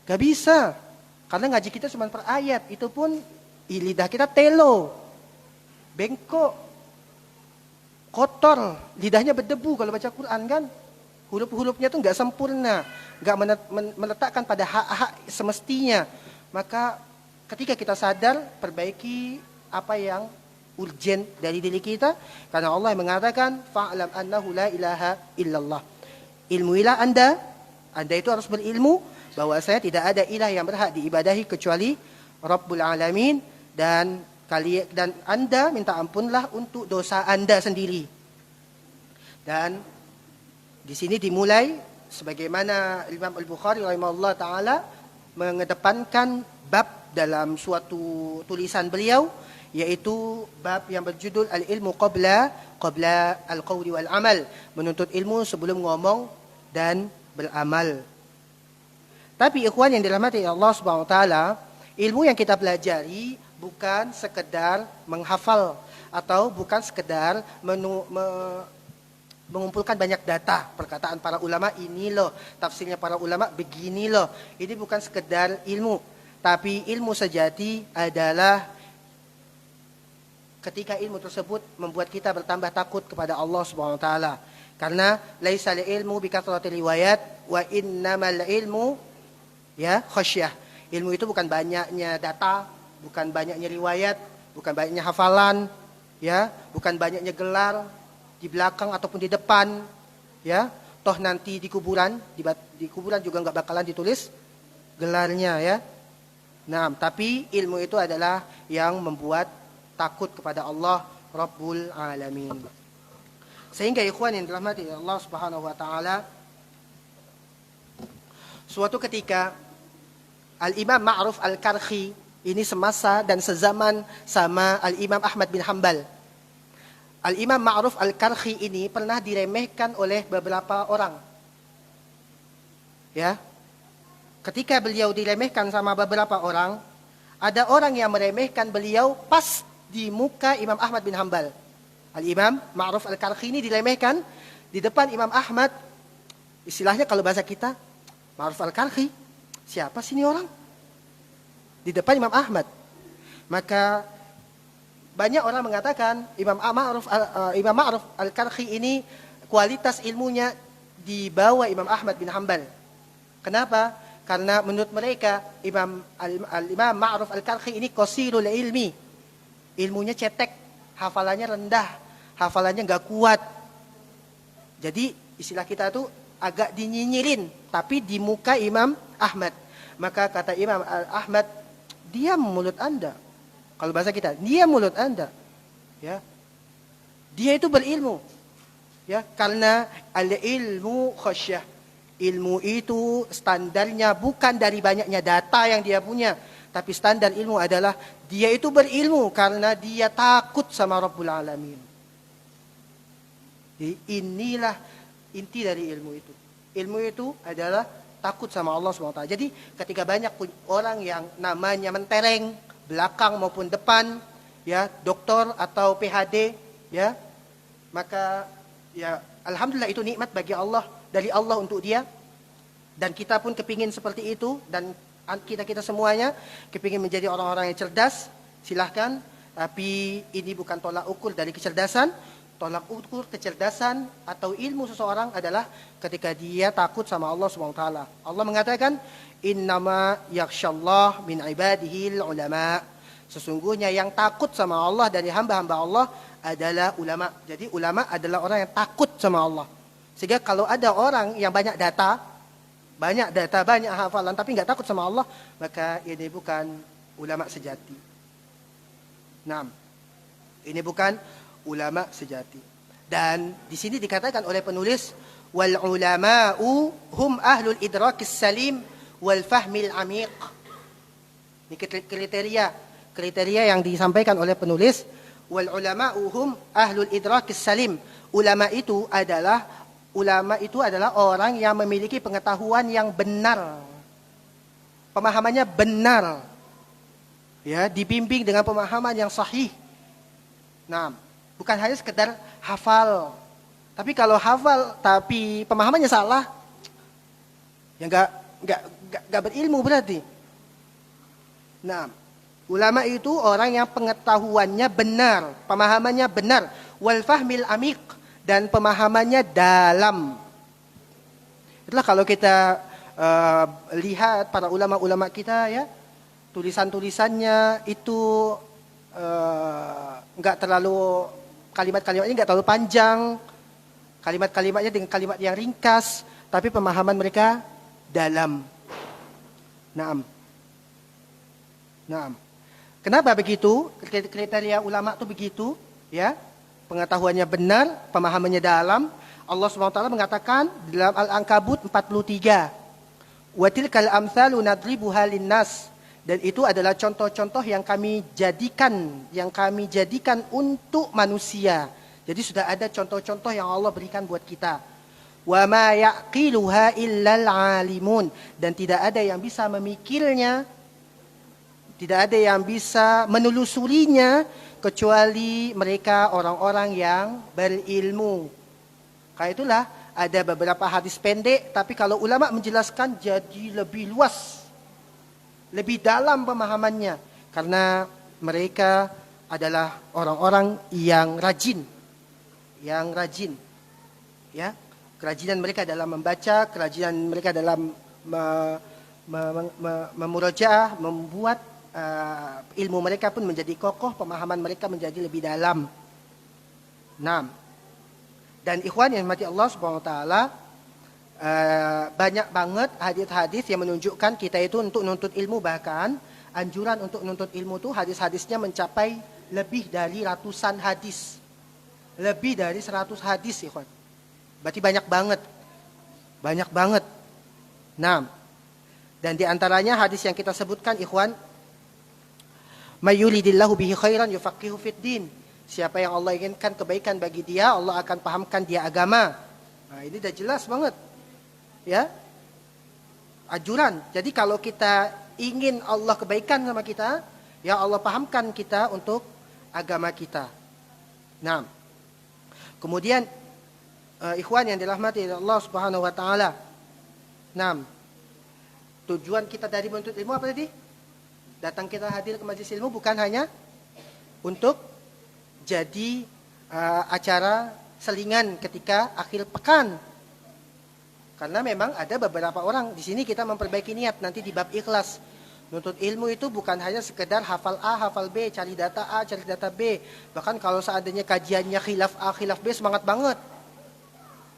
gak bisa. Karena ngaji kita cuma per ayat, itu pun lidah kita telo, bengkok, kotor, lidahnya berdebu kalau baca Quran kan? Huruf-hurufnya tuh gak sempurna, gak meletakkan pada hak-hak semestinya. Maka ketika kita sadar, perbaiki apa yang urgent dari diri kita, karena Allah mengatakan fa'lam annahu la ilaha illallah. Ilmuilah Anda itu harus berilmu bahwasanya tidak ada ilah yang berhak diibadahi kecuali Rabbul Alamin, dan Anda minta ampunlah untuk dosa Anda sendiri. Dan di sini dimulai sebagaimana Imam Al-Bukhari rahimahullah taala mengedepankan bab dalam suatu tulisan beliau, yaitu bab yang berjudul al-ilmu qabla al-qawli wal amal, menuntut ilmu sebelum ngomong dan beramal. Tapi ikhwan yang dirahmati Allah Subhanahu wa taala, ilmu yang kita pelajari bukan sekedar menghafal atau bukan sekedar mengumpulkan banyak data, perkataan para ulama ini loh, tafsirnya para ulama begini loh. Ini bukan sekedar ilmu, tapi ilmu sejati adalah ketika ilmu tersebut membuat kita bertambah takut kepada Allah Subhanahu wa taala. Karena laisa ilmu bi kathratil riwayat wa innamal ilmu khasyah. Ilmu itu bukan banyaknya data, bukan banyaknya riwayat, bukan banyaknya hafalan, bukan banyaknya gelar di belakang ataupun di depan, Toh nanti di kuburan juga enggak bakalan ditulis gelarnya, Nah, tapi ilmu itu adalah yang membuat takut kepada Allah Rabbul Alamin. Sehingga ikhwan yang dirahmati Allah Subhanahu wa taala, suatu ketika Al-Imam Ma'ruf Al-Karkhi ini semasa dan sezaman sama Al-Imam Ahmad bin Hanbal. Al-Imam Ma'ruf Al-Karkhi ini pernah diremehkan oleh beberapa orang. Ketika beliau diremehkan sama beberapa orang, ada orang yang meremehkan beliau pas di muka Imam Ahmad bin Hanbal. Al-Imam Ma'ruf Al-Karkhi ini diremehkan di depan Imam Ahmad. Istilahnya kalau bahasa kita, Ma'ruf Al-Karkhi, siapa sih ini orang? Di depan Imam Ahmad. Maka banyak orang mengatakan Imam Ma'ruf Al-Karkhi ini kualitas ilmunya di bawah Imam Ahmad bin Hanbal. Kenapa? Karena menurut mereka Imam Ma'ruf Al-Karkhi ini qasirul ilmi. Ilmunya cetek, hafalannya rendah, hafalannya enggak kuat. Jadi istilah kita tuh agak dinyinyirin, tapi di muka Imam Ahmad. Maka kata Imam Ahmad, diam mulut Anda. Kalau bahasa kita, diam mulut Anda. Dia itu berilmu. Karena al-ilmu khasyah. Ilmu itu standarnya bukan dari banyaknya data yang dia punya, Tapi standar ilmu adalah dia itu berilmu karena dia takut sama Rabbul Alamin. Jadi inilah inti dari ilmu itu. Ilmu itu adalah takut sama Allah SWT. Jadi ketika banyak orang yang namanya mentereng, belakang maupun depan, ya doktor atau PhD, ya maka ya alhamdulillah itu nikmat bagi Allah, dari Allah untuk dia. Dan kita pun kepingin seperti itu, dan kita semuanya kepingin menjadi orang-orang yang cerdas, silahkan. Tapi ini bukan tolak ukur dari kecerdasan. Tolak ukur kecerdasan atau ilmu seseorang adalah ketika dia takut sama Allah SWT. Allah mengatakan, innama yakhshallah min ibadihil ulama. Sesungguhnya yang takut sama Allah dari hamba-hamba Allah adalah ulama. Jadi ulama adalah orang yang takut sama Allah. Sehingga kalau ada orang yang banyak data, banyak hafalan, tapi nggak takut sama Allah, maka ini bukan ulama sejati. Nah, ini bukan ulama sejati. Dan di sini dikatakan oleh penulis, wal ulama'u hum ahlul idrakis salim wal fahmil amiq. Ini kriteria yang disampaikan oleh penulis, wal ulama'u hum ahlul idrakis salim. Ulama itu adalah orang yang memiliki pengetahuan yang benar. Pemahamannya benar. Ya, dibimbing dengan pemahaman yang sahih. Nah, bukan hanya sekedar hafal. Tapi kalau hafal tapi pemahamannya salah, ya enggak berilmu berarti. Nah, ulama itu orang yang pengetahuannya benar, pemahamannya benar, wal fahmil amiq, dan pemahamannya dalam. Itulah kalau kita lihat para ulama-ulama kita, ya, tulisan-tulisannya itu nggak terlalu, kalimat-kalimatnya nggak terlalu panjang, kalimat-kalimatnya dengan kalimat yang ringkas, tapi pemahaman mereka dalam. Naam. Kenapa begitu? Kriteria ulama itu begitu, ya. Pengetahuannya benar, pemahamannya dalam. Allah SWT mengatakan dalam Al-Ankabut 43, wa tilkal amsalu nadribuha linnas. Dan itu adalah contoh-contoh yang kami jadikan untuk manusia. Jadi sudah ada contoh-contoh yang Allah berikan buat kita. Wa ma yaqiluha illal alimun. Dan tidak ada yang bisa memikirnya, tidak ada yang bisa menelusurinya kecuali mereka orang-orang yang berilmu. Karena itulah ada beberapa hadis pendek, tapi kalau ulama menjelaskan jadi lebih luas, lebih dalam pemahamannya, karena mereka adalah orang-orang yang rajin, ya, kerajinan mereka dalam membaca, kerajinan mereka dalam memurajaah, membuat ilmu mereka pun menjadi kokoh, pemahaman mereka menjadi lebih dalam. Nah, dan ikhwan yang mati Allah Subhanahu wa taala, banyak banget hadis-hadis yang menunjukkan kita itu untuk nuntut ilmu, bahkan anjuran untuk nuntut ilmu itu hadis-hadisnya mencapai lebih dari ratusan hadis. Lebih dari 100 hadis, ikhwan. Berarti banyak banget. Nah, dan di antaranya hadis yang kita sebutkan, ikhwan, may yuridillahu bihi khairan yufaqihu fid din. Siapa yang Allah inginkan kebaikan bagi dia, Allah akan pahamkan dia agama. Nah, ini udah jelas banget. Ya. Anjuran. Jadi kalau kita ingin Allah kebaikan sama kita, ya Allah pahamkan kita untuk agama kita. Nah, kemudian ikhwan yang dirahmati Allah Subhanahu wa taala. Nah, tujuan kita dari menuntut ilmu apa tadi? Datang kita hadir ke majelis ilmu bukan hanya untuk jadi acara selingan ketika akhir pekan. Karena memang ada beberapa orang di sini kita memperbaiki niat nanti di bab ikhlas. Nuntut ilmu itu bukan hanya sekedar hafal A, hafal B, cari data A, cari data B. Bahkan kalau seandainya kajiannya khilaf A, khilaf B, semangat banget.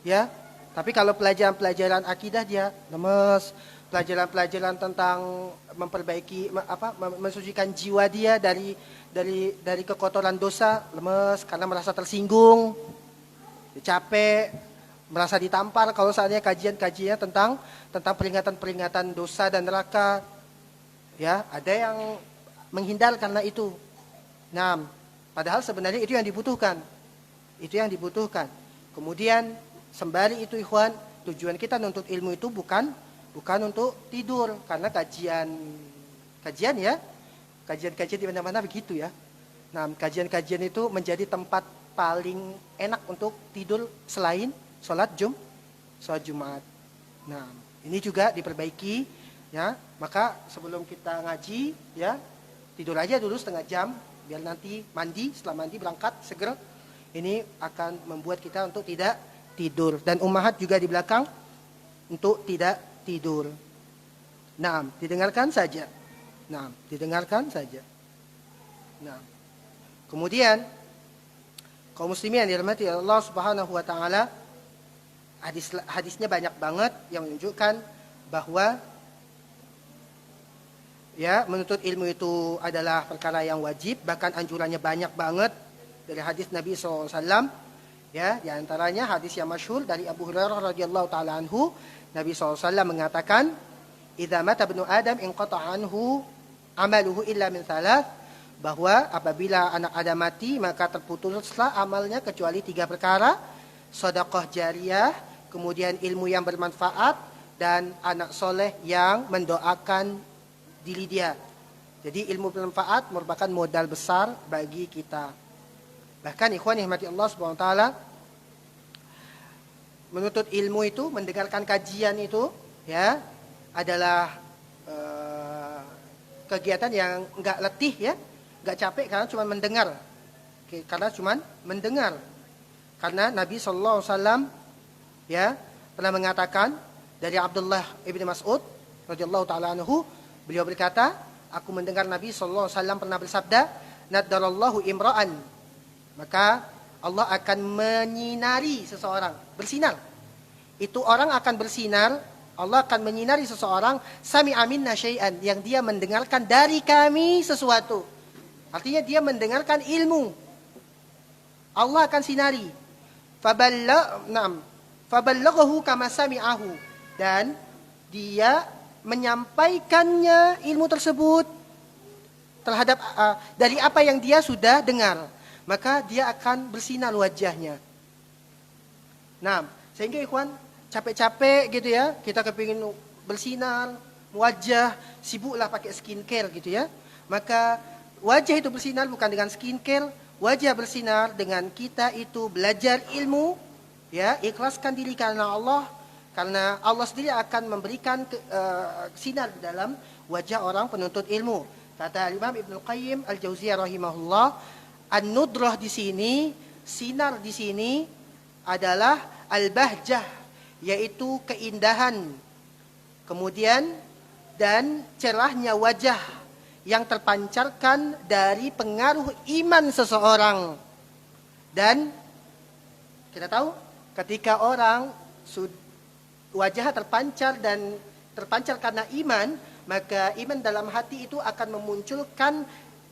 Ya. Tapi kalau pelajaran-pelajaran akidah dia lemes. Pelajaran-pelajaran tentang memperbaiki mensucikan jiwa dia dari kekotoran dosa, lemes karena merasa tersinggung, capek, merasa ditampar kalau saatnya kajian-kajiannya tentang peringatan-peringatan dosa dan neraka. Ya, ada yang menghindar karena itu. Nah, padahal sebenarnya itu yang dibutuhkan. Itu yang dibutuhkan. Kemudian sembari itu ikhwan, tujuan kita menuntut ilmu itu bukan untuk tidur, karena kajian ya. Kajian-kajian di mana-mana begitu ya. Nah, kajian-kajian itu menjadi tempat paling enak untuk tidur selain sholat Jumat. Nah, ini juga diperbaiki ya. Maka sebelum kita ngaji ya, tidur aja dulu setengah jam biar nanti mandi, setelah mandi berangkat seger. Ini akan membuat kita untuk tidak tidur, dan ummahat juga di belakang untuk tidak tidur. Nah, didengarkan saja. Nah, kemudian kaum muslimin yang dirahmati Allah Subhanahu wa taala, hadisnya banyak banget yang menunjukkan bahwa ya, menuntut ilmu itu adalah perkara yang wajib, bahkan anjurannya banyak banget dari hadis Nabi SAW. Ya, di antaranya hadis yang masyhur dari Abu Hurairah radhiyallahu taala anhu, Nabi SAW mengatakan, "Idza mata ibnu Adam inqata'a anhu amaluhu illa min thalath," bahwa apabila anak Adam mati maka terputuslah amalnya kecuali 3 perkara: sedekah jariyah, kemudian ilmu yang bermanfaat, dan anak soleh yang mendoakan diri dia. Jadi ilmu bermanfaat merupakan modal besar bagi kita. Bahkan ikhwan yang rahmati Allah Subhanahu wa taala, menuntut ilmu itu, mendengarkan kajian itu ya adalah kegiatan yang enggak letih ya, enggak capek, karena cuma mendengar. Karena Nabi sallallahu alaihi wasallam ya pernah mengatakan dari Abdullah ibn Mas'ud radhiyallahu taala anhu, beliau berkata, aku mendengar Nabi sallallahu alaihi wasallam pernah bersabda, "Nadarallahu imra'an," maka Allah akan menyinari seseorang, bersinar. Itu orang akan bersinar, Allah akan menyinari seseorang, sami'a minna syai'an, yang dia mendengarkan dari kami sesuatu. Artinya dia mendengarkan ilmu. Allah akan sinari. Faballaghahu kama sami'ahu, dan dia menyampaikannya ilmu tersebut terhadap dari apa yang dia sudah dengar, maka dia akan bersinar wajahnya. Nah, sehingga ikhwan, capek-capek gitu ya, kita kepingin bersinar wajah, sibuklah pakai skincare gitu ya. Maka wajah itu bersinar bukan dengan skincare, wajah bersinar dengan kita itu belajar ilmu ya, ikhlaskan diri karena Allah. Karena Allah sendiri akan memberikan sinar di dalam wajah orang penuntut ilmu. Kata Imam Ibnu Qayyim Al-Jauziyah rahimahullah, an-nudrah di sini, sinar di sini adalah al-bahjah, yaitu keindahan. Kemudian dan cerahnya wajah yang terpancarkan dari pengaruh iman seseorang. Dan kita tahu ketika orang wajah terpancar karena iman, maka iman dalam hati itu akan memunculkan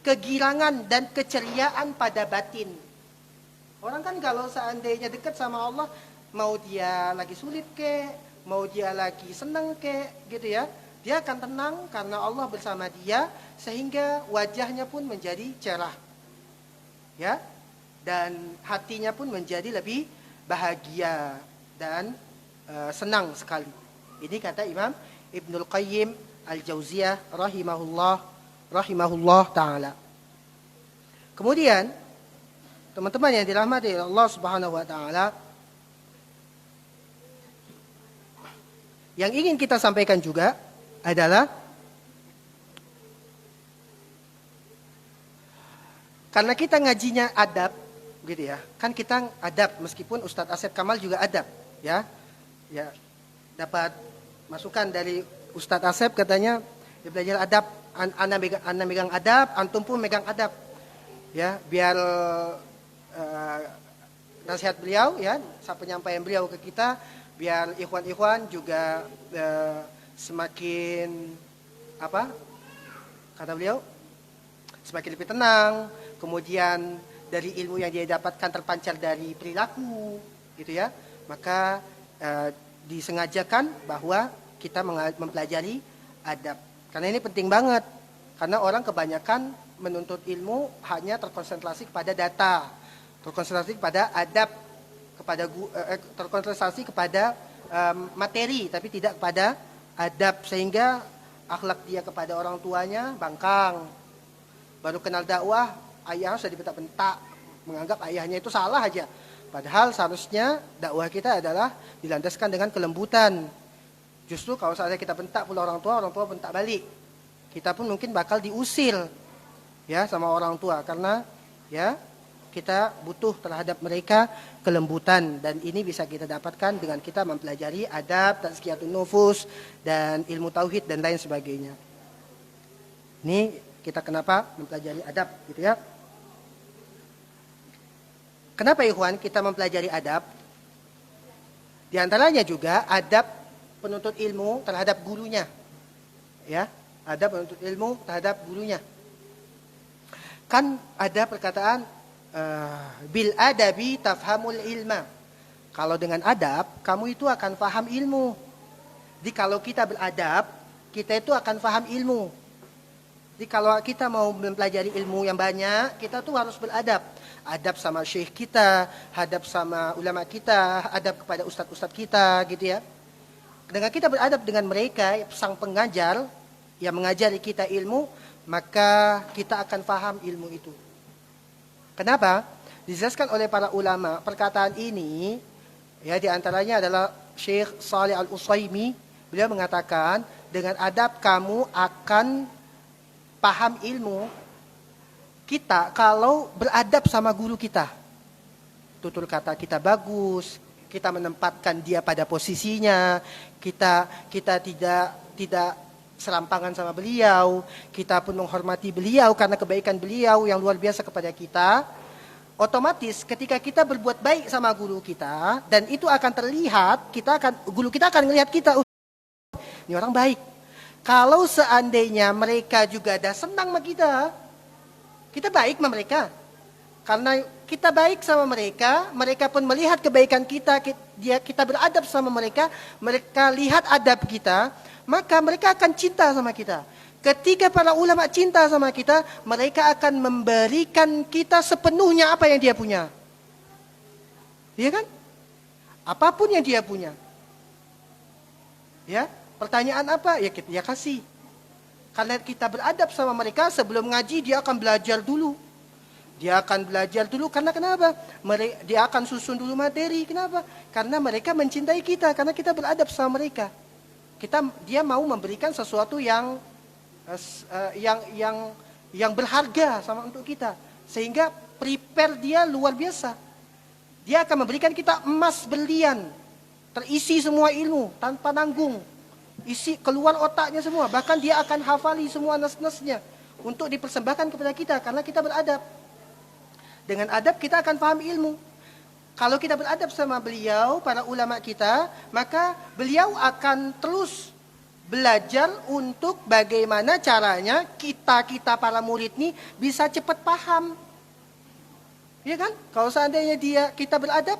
kegirangan dan keceriaan pada batin. Orang kan kalau seandainya dekat sama Allah, mau dia lagi sulit kek, mau dia lagi senang kek, gitu ya, dia akan tenang karena Allah bersama dia, sehingga wajahnya pun menjadi cerah, ya, dan hatinya pun menjadi lebih bahagia dan senang sekali. Ini kata Imam Ibnul Qayyim Al-Jauziyah rahimahullah ta'ala. Kemudian teman-teman yang dirahmati Allah Subhanahu wa taala, yang ingin kita sampaikan juga adalah karena kita ngajinya adab gitu ya. Kan kita adab, meskipun Ustadz Asep Kamal juga adab ya. Ya, dapat masukan dari Ustadz Asep, katanya dia belajar adab, ana megang adab, antum pun megang adab. Ya, biar nasihat beliau ya, penyampaian beliau ke kita, biar ikhwan-ikhwan juga semakin apa? Kata beliau, semakin lebih tenang, kemudian dari ilmu yang dia dapatkan terpancar dari perilaku gitu ya. Maka disengajakan bahwa kita mempelajari adab. Karena ini penting banget. Karena orang kebanyakan menuntut ilmu hanya terkonsentrasi kepada data, terkonsentrasi kepada adab, terkonsentrasi kepada materi, tapi tidak kepada adab, sehingga akhlak dia kepada orang tuanya bangkang. Baru kenal dakwah, ayah sudah dibentak-bentak, menganggap ayahnya itu salah aja. Padahal seharusnya dakwah kita adalah dilandaskan dengan kelembutan. Justru kalau saatnya kita bentak pula orang tua bentak balik. Kita pun mungkin bakal diusir ya sama orang tua, karena ya kita butuh terhadap mereka kelembutan, dan ini bisa kita dapatkan dengan kita mempelajari adab, tazkiyatun nufus, dan ilmu tauhid dan lain sebagainya. Ini kita kenapa mempelajari adab gitu ya. Kenapa ikhwan kita mempelajari adab? Di antaranya juga adab penuntut ilmu terhadap gurunya. Ya, adab penuntut ilmu terhadap gurunya. Kan ada perkataan bil adabi tafhamul ilma. Kalau dengan adab, kamu itu akan paham ilmu. Jadi kalau kita beradab, kita itu akan paham ilmu. Jadi kalau kita mau mempelajari ilmu yang banyak, kita tuh harus beradab. Adab sama syekh kita, adab sama ulama kita, adab kepada ustadz-ustadz kita gitu ya. Dengan kita beradab dengan mereka, sang pengajar yang mengajari kita ilmu, maka kita akan paham ilmu itu. Kenapa? Dijelaskan oleh para ulama, perkataan ini ya diantaranya adalah Syekh Shalih Al-Utsaimin. Beliau mengatakan, dengan adab kamu akan paham ilmu kita kalau beradab sama guru kita. Tutur kata kita bagus, kita menempatkan dia pada posisinya, kita tidak serampangan sama beliau, kita pun menghormati beliau karena kebaikan beliau yang luar biasa kepada kita. Otomatis ketika kita berbuat baik sama guru kita, dan itu akan terlihat, guru kita akan melihat kita, ini orang baik. Kalau seandainya mereka juga ada senang sama kita baik sama mereka. Karena kita baik sama mereka, mereka pun melihat kebaikan kita beradab sama mereka, mereka lihat adab kita, maka mereka akan cinta sama kita. Ketika para ulama cinta sama kita, mereka akan memberikan kita sepenuhnya apa yang dia punya. Iya kan? Apapun yang dia punya. Ya, pertanyaan apa? Ya kita kasih. Karena kita beradab sama mereka, sebelum ngaji dia akan belajar dulu. Dia akan belajar dulu karena kenapa? Dia akan susun dulu materi. Kenapa? Karena mereka mencintai kita, karena kita beradab sama mereka. Dia mau memberikan sesuatu yang berharga sama untuk kita, sehingga prepare dia luar biasa. Dia akan memberikan kita emas berlian, terisi semua ilmu tanpa nanggung. Isi keluar otaknya semua, bahkan dia akan hafali semua nas-nasnya untuk dipersembahkan kepada kita karena kita beradab. Dengan adab kita akan paham ilmu. Kalau kita beradab sama beliau, para ulama kita, maka beliau akan terus belajar untuk bagaimana caranya kita para murid ini bisa cepat paham. Ya kan? Kalau seandainya kita beradab,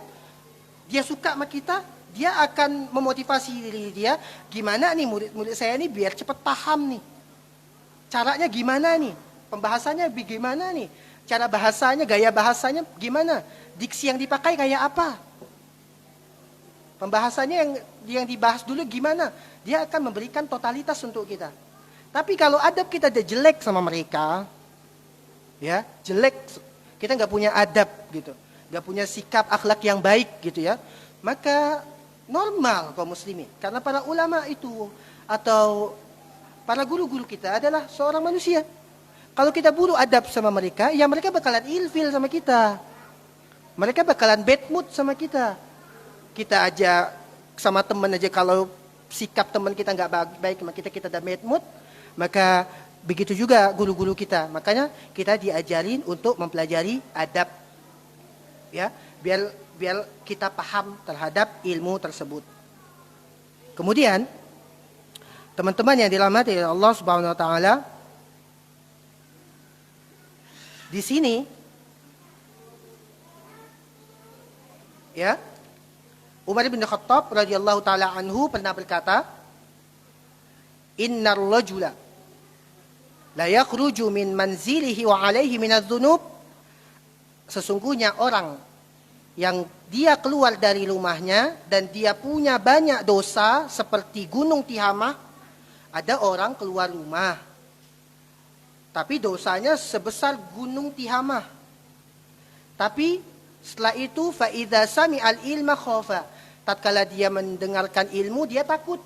dia suka sama kita, dia akan memotivasi diri dia, gimana nih murid-murid saya nih biar cepat paham nih. Caranya gimana nih? Pembahasannya bagaimana nih? Cara bahasanya, gaya bahasanya gimana? Diksi yang dipakai kayak apa? Pembahasannya yang dibahas dulu gimana? Dia akan memberikan totalitas untuk kita. Tapi kalau adab kita udah jelek sama mereka, ya jelek, kita nggak punya adab gitu, nggak punya sikap akhlak yang baik gitu ya, maka normal kaum muslimin, karena para ulama itu atau para guru-guru kita adalah seorang manusia. Kalau kita buruk adab sama mereka, ya mereka bakalan ilfil sama kita. Mereka bakalan bad mood sama kita. Kita aja sama teman aja, kalau sikap teman kita nggak baik sama kita udah bad mood, maka begitu juga guru-guru kita. Makanya kita diajarin untuk mempelajari adab, ya, biar kita paham terhadap ilmu tersebut. Kemudian teman-teman yang dirahmati oleh Allah Subhanahu wa taala, di sini ya, Umar bin Khattab radhiyallahu taala anhu pernah berkata, "Innar rajula La yakhruju min manzilihi wa alaihi minadz-dzunub. Sesungguhnya orang yang dia keluar dari rumahnya dan dia punya banyak dosa seperti gunung Tihamah. Ada orang keluar rumah tapi dosanya sebesar gunung Tihamah. Tapi setelah itu fa idza sami'al ilma khafa. Tatkala dia mendengarkan ilmu dia takut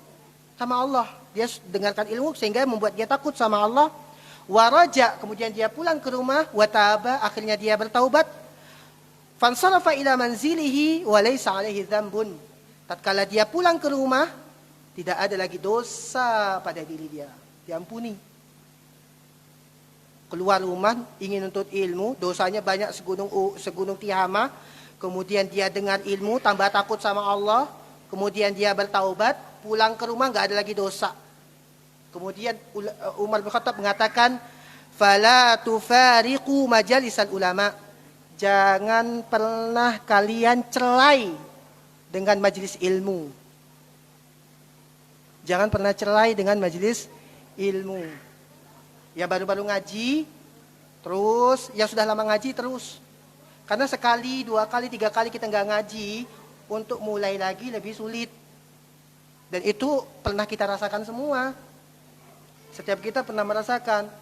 sama Allah. Dia dengarkan ilmu sehingga membuat dia takut sama Allah. Waraja, kemudian dia pulang ke rumah, wataba, akhirnya dia bertaubat. Fansarafa ila manzilihi wa laysa alaihi dzambun. Tatkala dia pulang ke rumah, tidak ada lagi dosa pada diri dia. Diampuni. Keluar rumah ingin nuntut ilmu, dosanya banyak segunung Tihamah. Kemudian dia dengar ilmu, tambah takut sama Allah. Kemudian dia bertaubat, pulang ke rumah enggak ada lagi dosa. Kemudian Umar bin Khattab mengatakan, "Fala tufariqu majalisal ulama." Jangan pernah kalian cerai dengan majelis ilmu. Jangan pernah cerai dengan majelis ilmu. Yang baru-baru ngaji, terus yang sudah lama ngaji terus. Karena sekali, 2 kali, 3 kali kita nggak ngaji, untuk mulai lagi lebih sulit. Dan itu pernah kita rasakan semua. Setiap kita pernah merasakan.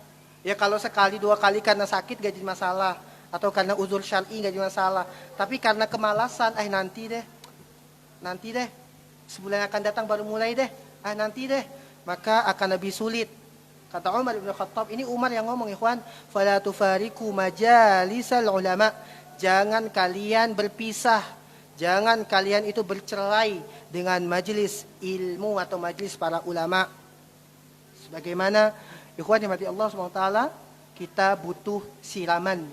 Ya kalau sekali 2 kali karena sakit gak jadi masalah. Atau karena uzur syar'i gak jadi masalah. Tapi karena kemalasan, nanti deh. Sebulan akan datang baru mulai deh. Nanti deh. Maka akan lebih sulit. Kata Umar bin Khattab, ini Umar yang ngomong ikhwan. Fala tufariku majalisal ulama. Jangan kalian berpisah. Jangan kalian itu bercerai dengan majelis ilmu atau majelis para ulama. Sebagaimana ikhwan yang mati Allah SWT, kita butuh siraman.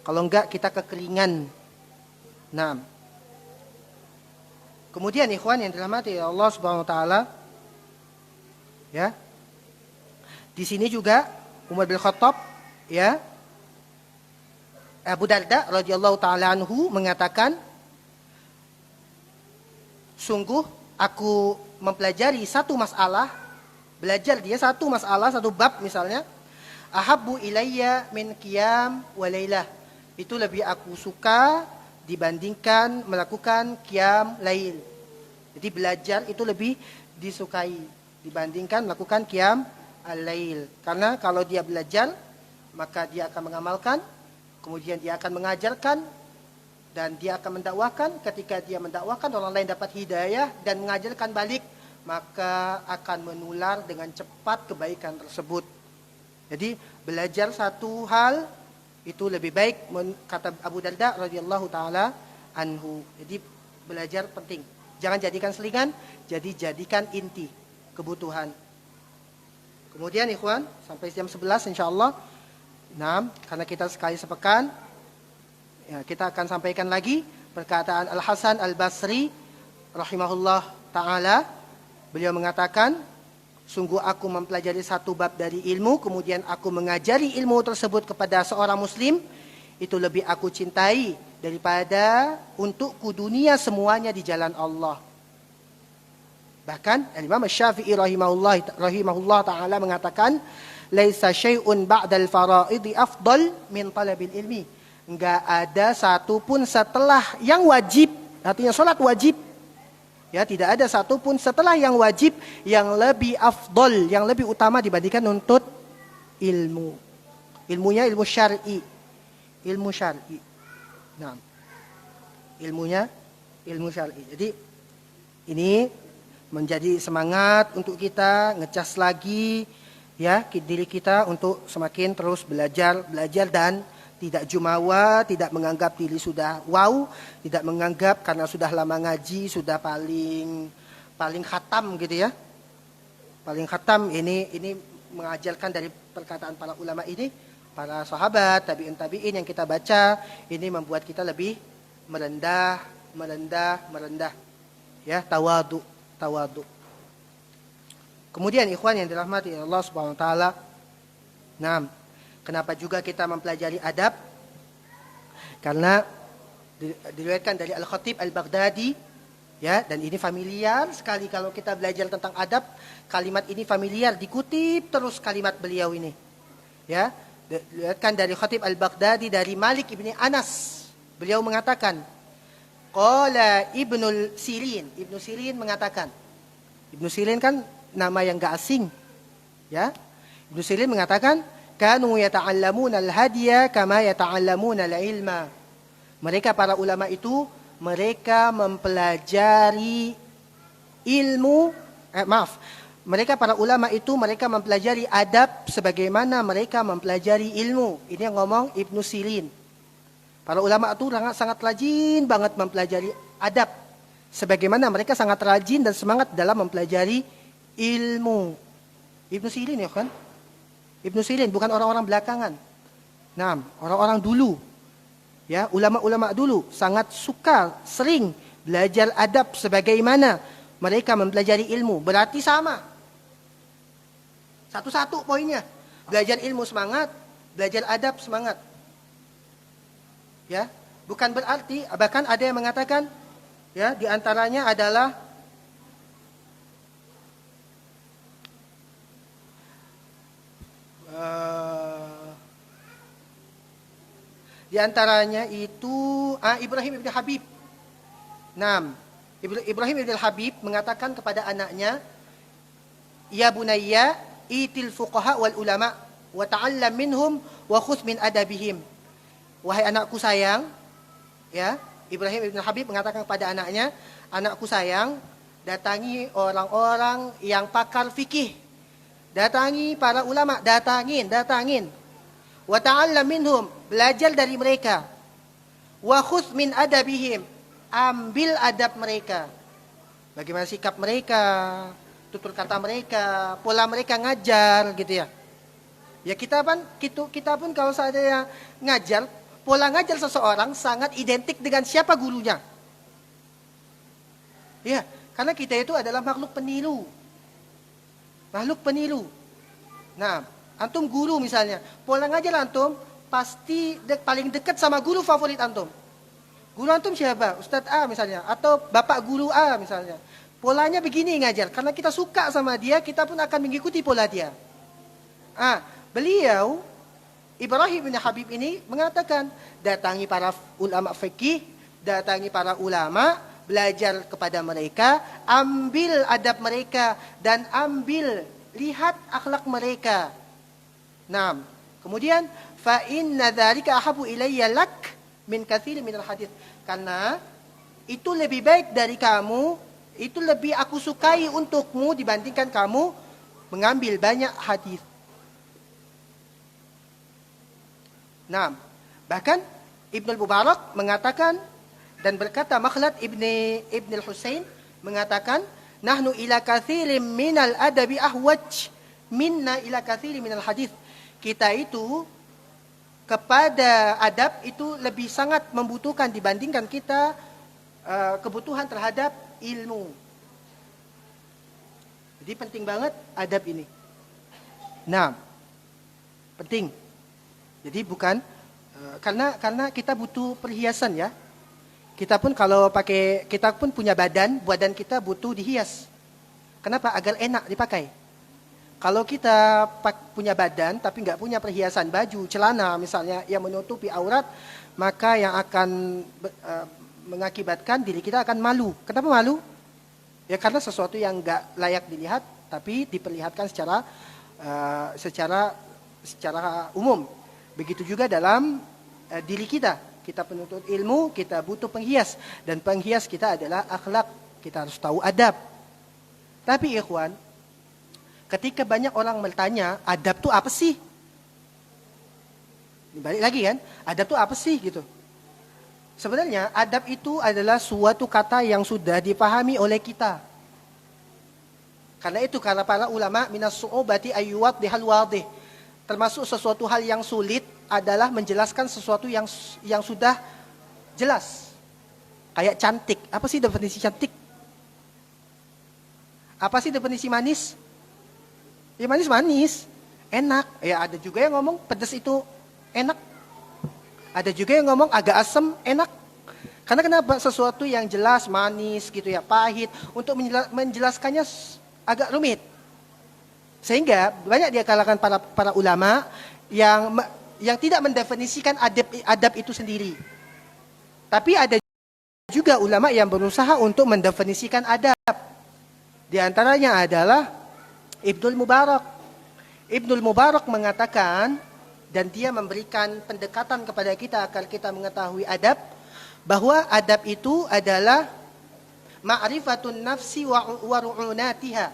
Kalau enggak kita kekeringan. Nah. Kemudian ikhwan yang dirahmati Allah SWT, ya. Di sini juga Umar bin Khattab, ya. Abu Darda radhiyallahu taala anhu mengatakan, sungguh aku mempelajari satu masalah, belajar dia satu masalah, satu bab misalnya, ahabbu ilayya min qiyam wa lailah. Itu lebih aku suka dibandingkan melakukan qiyam lail. Jadi belajar itu lebih disukai dibandingkan melakukan qiyam al-lail. Karena kalau dia belajar, maka dia akan mengamalkan, kemudian dia akan mengajarkan, dan dia akan mendakwakan. Ketika dia mendakwakan, orang lain dapat hidayah dan mengajarkan balik, maka akan menular dengan cepat kebaikan tersebut. Jadi belajar satu hal itu lebih baik, kata Abu Darda radhiyallahu taala anhu. Jadi belajar penting. Jangan jadikan selingan, jadi jadikan inti kebutuhan. Kemudian ikhwan, sampai jam 11 insyaallah. Nah, karena kita sekali sepekan, ya, kita akan sampaikan lagi perkataan Al-Hasan Al-Basri rahimahullah ta'ala. Beliau mengatakan, sungguh aku mempelajari satu bab dari ilmu, kemudian aku mengajari ilmu tersebut kepada seorang muslim, itu lebih aku cintai daripada untukku dunia semuanya di jalan Allah. Bahkan Imam Syafi'i rahimahullah ta'ala mengatakan, laisa syai'un ba'dal fara'idhi afdal min talabil ilmi. Enggak ada satu pun setelah yang wajib, artinya salat wajib. Ya, tidak ada satu pun setelah yang wajib yang lebih afdal, yang lebih utama dibandingkan nuntut ilmu. Ilmunya ilmu syar'i. Ilmu syar'i. Nah, ilmunya ilmu syar'i. Jadi ini menjadi semangat untuk kita ngecas lagi ya diri kita untuk semakin terus belajar dan tidak jumawa, tidak menganggap diri sudah wow, tidak menganggap karena sudah lama ngaji sudah paling khatam gitu ya. Paling khatam ini mengajarkan dari perkataan para ulama ini, para sahabat, tabi'in yang kita baca, ini membuat kita lebih merendah. Ya, tawadu. Kemudian ikhwan yang dirahmati Allah Subhanahu wa taala. Nah, kenapa juga kita mempelajari adab? Karena diriwayatkan dari Al-Khatib Al-Baghdadi, ya, dan ini familiar sekali kalau kita belajar tentang adab, kalimat ini familiar, dikutip terus kalimat beliau ini. Ya, diriwayatkan dari Khatib Al-Baghdadi dari Malik ibni Anas. Beliau mengatakan, qala Ibnu Sirin. Ibnu Sirin mengatakan. Ibnu Sirin kan nama yang enggak asing. Ya. Ibnu Sirin mengatakan, kanu yata'allamuna al-hadiya kama yata'allamuna al-ilma. Mereka para ulama itu mereka mempelajari ilmu, mereka para ulama itu mereka mempelajari adab sebagaimana mereka mempelajari ilmu. Ini yang ngomong Ibnu Sirin. Para ulama itu sangat rajin banget mempelajari adab. Sebagaimana mereka sangat rajin dan semangat dalam mempelajari ilmu. Ibnu Sirin ya kan? Ibnu Sirin bukan orang-orang belakangan. Nah, orang-orang dulu. Ya, ulama-ulama dulu sangat suka, sering belajar adab sebagaimana mereka mempelajari ilmu. Berarti sama. Satu-satu poinnya. Belajar ilmu semangat, belajar adab semangat. Ya, bukan berarti, bahkan ada yang mengatakan, ya, di antaranya adalah di antaranya itu Ibrahim ibn Habib. Nah, Ibrahim ibn Habib mengatakan kepada anaknya, ya bunayya, itil fuqaha wal ulama wa ta'allam minhum wa khudh min adabihim. Wahai anakku sayang, ya, Ibrahim ibn Habib mengatakan kepada anaknya, anakku sayang, datangi orang-orang yang pakar fikih. Datangi para ulama, datangin. Wa ta'allam minhum, belajar dari mereka. Wa khudh min adabihim, ambil adab mereka. Bagaimana sikap mereka, tutur kata mereka, pola mereka ngajar gitu ya. Ya kita pun kalau saya ngajar, pola ngajar seseorang sangat identik dengan siapa gurunya. Ya, karena kita itu adalah makhluk peniru. Makhluk peniru. Nah, antum guru misalnya, pola ngajar antum pasti paling dekat sama guru favorit antum. Guru antum siapa? Ustadz A misalnya, atau Bapak Guru A misalnya. Polanya begini ngajar, karena kita suka sama dia, kita pun akan mengikuti pola dia. Beliau, Ibrahim bin Habib ini mengatakan, datangi para ulama fikih, datangi para ulama, belajar kepada mereka, ambil adab mereka, dan lihat akhlak mereka. Nah, kemudian, fa inna dzalika ahabu ilayya lak min katsir minal hadits. Karena itu lebih baik dari kamu, itu lebih aku sukai untukmu dibandingkan kamu mengambil banyak hadis. Nah, bahkan Ibnu Mubarak mengatakan dan berkata, Makhlad Ibn al-Husain mengatakan, nahnu ila katsirin minal adabi ahwaj minna ila katsirin minal hadis. Kita itu kepada adab itu lebih sangat membutuhkan dibandingkan kita kebutuhan terhadap ilmu. Jadi penting banget adab ini. Nah, penting. Jadi bukan karena kita butuh perhiasan ya. Kita pun punya badan kita butuh dihias. Kenapa? Agar enak dipakai. Kalau kita punya badan tapi nggak punya perhiasan baju, celana misalnya yang menutupi aurat, maka yang akan mengakibatkan diri kita akan malu. Kenapa malu? Ya karena sesuatu yang nggak layak dilihat tapi diperlihatkan secara umum. Begitu juga dalam diri kita. Kita penuntut ilmu, kita butuh penghias. Dan penghias kita adalah akhlak. Kita harus tahu adab. Tapi ikhwan, ketika banyak orang bertanya, adab itu apa sih? Balik lagi kan, adab itu apa sih gitu. Sebenarnya adab itu adalah suatu kata yang sudah dipahami oleh kita. Karena itu karena para ulama minas su'ubati ayyuwat dihal wadih. Termasuk sesuatu hal yang sulit adalah menjelaskan sesuatu yang sudah jelas. Kayak cantik. Apa sih definisi cantik? Apa sih definisi manis? Ya manis. Enak. Ya ada juga yang ngomong pedas itu enak. Ada juga yang ngomong agak asam enak. Karena kenapa? Sesuatu yang jelas, manis gitu ya, pahit. Untuk menjelaskannya agak rumit. Sehingga banyak dia kalangan para ulama yang tidak mendefinisikan adab itu sendiri. Tapi ada juga ulama yang berusaha untuk mendefinisikan adab. Di antaranya adalah Ibnul Mubarak. Ibnul Mubarak mengatakan, dan dia memberikan pendekatan kepada kita agar kita mengetahui adab, bahwa adab itu adalah ma'rifatun nafsi wa ru'unatiha.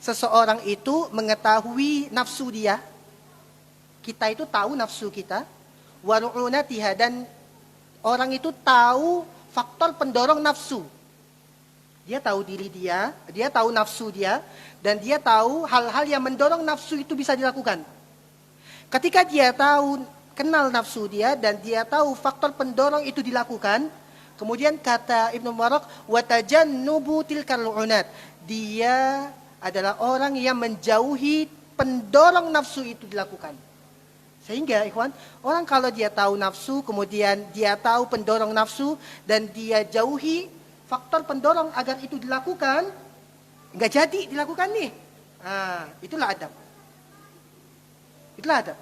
Seseorang itu mengetahui nafsu dia. Kita itu tahu nafsu kita. Wa ru'unatiha, dan orang itu tahu faktor pendorong nafsu. Dia tahu diri dia tahu nafsu dia, dan dia tahu hal-hal yang mendorong nafsu itu bisa dilakukan. Ketika dia kenal nafsu dia, dan dia tahu faktor pendorong itu dilakukan, kemudian kata Ibnu Mubarak, watajannubu tilkal unat. Dia adalah orang yang menjauhi pendorong nafsu itu dilakukan. Sehingga ikhwan, orang kalau dia tahu nafsu, kemudian dia tahu pendorong nafsu, dan dia jauhi faktor pendorong agar itu dilakukan, nggak jadi dilakukan nih. Itulah adab. Itulah adab.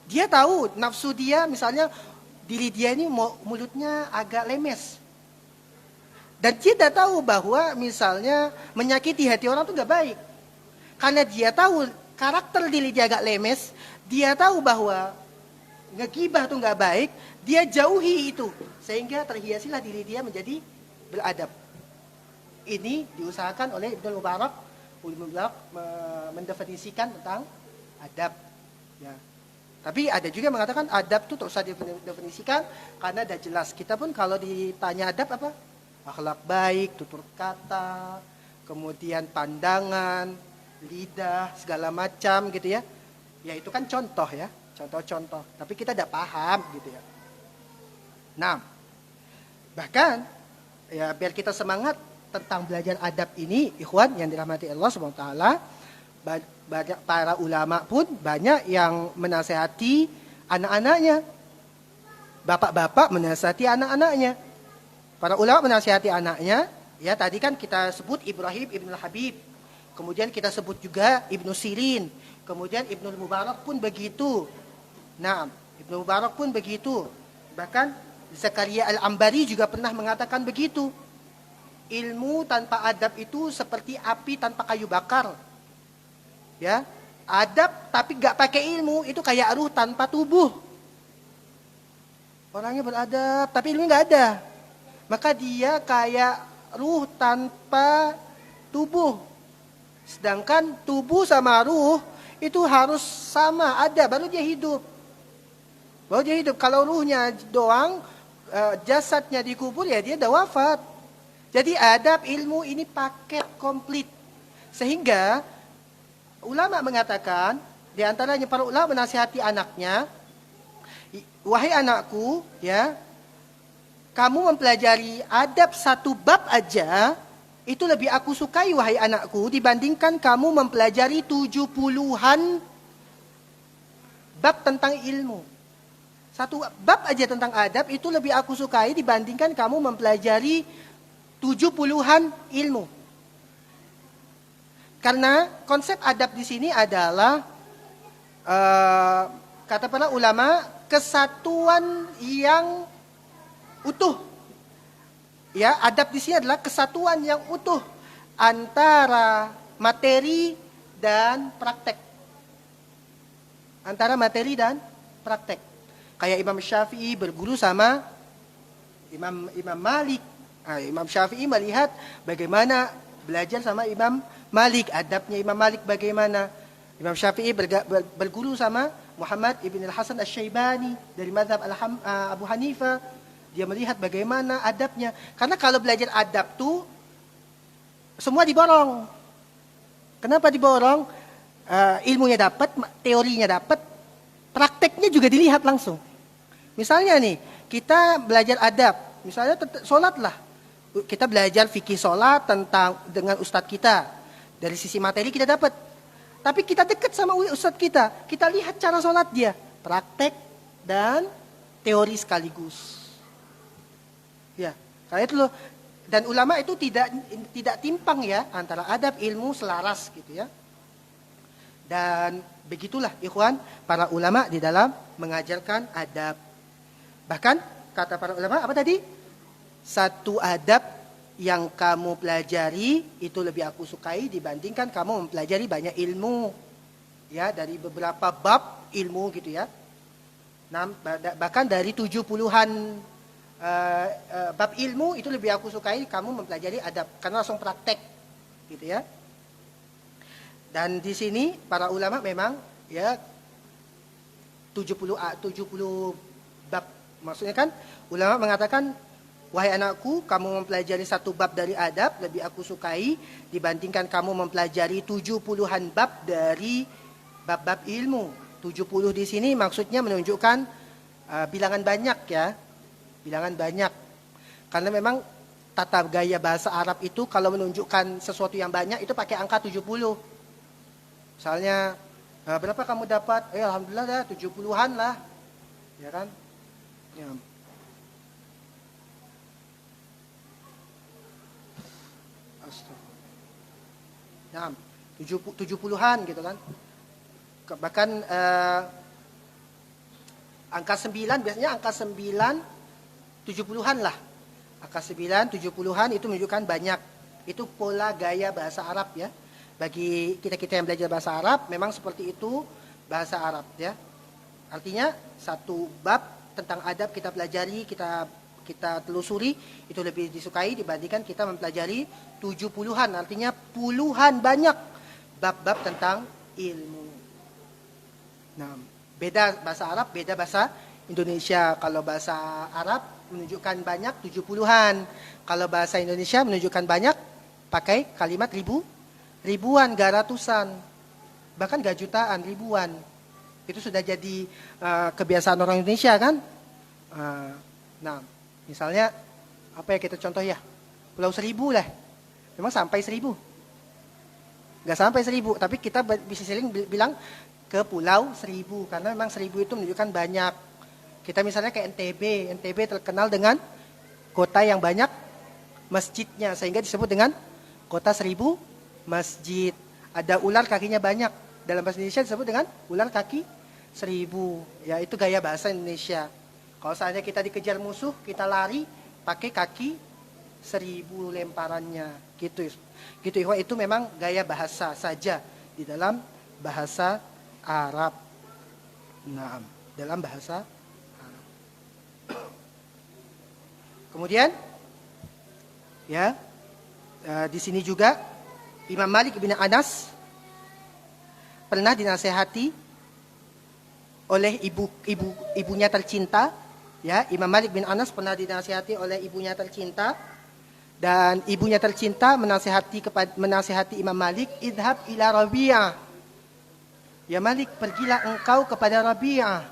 Dia tahu nafsu dia, misalnya diri dia ini mulutnya agak lemes. Dan dia tidak tahu bahwa misalnya menyakiti hati orang itu nggak baik. Karena dia tahu karakter diri dia agak lemes, dia tahu bahwa ngegibah itu nggak baik, dia jauhi itu. Sehingga terhiasilah diri dia menjadi beradab. Ini diusahakan oleh Ibnu Mubarak mendefinisikan tentang adab. Ya. Tapi ada juga yang mengatakan adab itu tak usah didefinisikan karena ada jelas. Kita pun kalau ditanya adab apa? Akhlak baik, tutur kata, kemudian pandangan, lidah, segala macam gitu ya. Ya itu kan contoh ya, contoh-contoh. Tapi kita tidak paham gitu ya. Nah, bahkan ya biar kita semangat tentang belajar adab ini, ikhwan yang dirahmati Allah Subhanahu wa taala, banyak para ulama pun banyak yang menasihati anak-anaknya. Bapak-bapak menasihati anak-anaknya. Para ulama menasihati anaknya, ya tadi kan kita sebut Ibrahim Ibnul Habib. Kemudian kita sebut juga Ibnu Sirin. Kemudian Ibnul Mubarak pun begitu. Nah, Ibnu Mubarak pun begitu. Bahkan Zakaria Al-Ambari juga pernah mengatakan begitu. Ilmu tanpa adab itu seperti api tanpa kayu bakar. Ya, adab tapi gak pakai ilmu itu kayak ruh tanpa tubuh. Orangnya beradab tapi ilmu gak ada. Maka dia kayak ruh tanpa tubuh. Sedangkan tubuh sama ruh itu harus sama, ada baru dia hidup. Baru dia hidup. Kalau ruhnya doang, jasadnya dikubur ya dia udah wafat. Jadi adab ilmu ini paket komplit. Sehingga ulama mengatakan, di antaranya para ulama menasihati anaknya, wahai anakku, ya, kamu mempelajari adab satu bab aja, itu lebih aku sukai wahai anakku dibandingkan kamu mempelajari 70-an bab tentang ilmu. Satu bab aja tentang adab itu lebih aku sukai dibandingkan kamu mempelajari 70-an ilmu. Karena konsep adab di sini adalah kata para ulama kesatuan yang utuh. Ya, adab di sini adalah kesatuan yang utuh antara materi dan praktek. Antara materi dan praktek. Kayak Imam Syafi'i berguru sama Imam Malik. Imam Syafi'i melihat bagaimana belajar sama Imam Malik, adabnya Imam Malik bagaimana. Imam Syafi'i berguru sama Muhammad ibn al-Hasan al-Syaibani dari mazhab Abu Hanifah. Dia melihat bagaimana adabnya. Karena kalau belajar adab tuh semua diborong. Kenapa diborong? Ilmunya dapat, teorinya dapat, prakteknya juga dilihat langsung. Misalnya nih, kita belajar adab, misalnya sholat lah. Kita belajar fikih sholat dengan ustadz kita. Dari sisi materi kita dapat. Tapi kita dekat sama ustadz kita. Kita lihat cara sholat dia. Praktek dan teori sekaligus. Ya, karena itu loh. Dan ulama itu tidak timpang ya antara adab ilmu selaras gitu ya. Dan begitulah ikhwan para ulama di dalam mengajarkan adab. Bahkan kata para ulama apa tadi? Satu adab yang kamu pelajari itu lebih aku sukai dibandingkan kamu mempelajari banyak ilmu. Ya, dari beberapa bab ilmu gitu ya. Nah, bahkan dari 70-an bab ilmu itu lebih aku sukai kamu mempelajari adab karena langsung praktek gitu ya. Dan di sini para ulama memang ya 70 bab. Maksudnya kan ulama mengatakan, wahai anakku, kamu mempelajari satu bab dari adab lebih aku sukai dibandingkan kamu mempelajari 70-an bab dari bab-bab ilmu. 70 di sini maksudnya menunjukkan bilangan banyak ya. Bilangan banyak. Karena memang tata gaya bahasa Arab itu kalau menunjukkan sesuatu yang banyak itu pakai angka 70. Misalnya, berapa kamu dapat? Alhamdulillah dah 70-an lah. Ya kan? Ya. Nah, 70-an gitu kan. Bahkan angka 9 biasanya angka 9 70-an lah. Angka 9 70-an itu menunjukkan banyak. Itu pola gaya bahasa Arab ya. Bagi kita-kita yang belajar bahasa Arab memang seperti itu bahasa Arab ya. Artinya satu bab tentang adab kita pelajari, kita telusuri itu lebih disukai dibandingkan kita mempelajari 70-an, artinya puluhan banyak bab-bab tentang ilmu. Nah, beda bahasa Arab, beda bahasa Indonesia. Kalau bahasa Arab menunjukkan banyak 70-an. Kalau bahasa Indonesia menunjukkan banyak pakai kalimat ribuan, gak ratusan. Bahkan gak jutaan, ribuan. Itu sudah jadi kebiasaan orang Indonesia kan? Nah, misalnya apa ya kita contoh ya? Pulau Seribu lah. Memang sampai 1000. Gak sampai 1000, tapi kita bisa sering bilang ke Pulau Seribu karena memang 1000 itu menunjukkan banyak. Kita misalnya ke NTB, NTB terkenal dengan kota yang banyak masjidnya sehingga disebut dengan kota 1000 masjid. Ada ular kakinya banyak. Dalam bahasa Indonesia disebut dengan ular kaki 1000. Ya, itu gaya bahasa Indonesia. Kalau seandainya kita dikejar musuh, kita lari pakai kaki 1000 lemparannya. Gitu. Itu memang gaya bahasa saja di dalam bahasa Arab. Nah, dalam bahasa Arab. Kemudian ya, di sini juga Imam Malik bin Anas pernah dinasehati oleh ibunya tercinta. Ya, Imam Malik bin Anas pernah dinasehati oleh ibunya tercinta dan ibunya tercinta menasehati Imam Malik, idhab ila Rabi'ah. Ya Malik, pergilah engkau kepada Rabi'ah.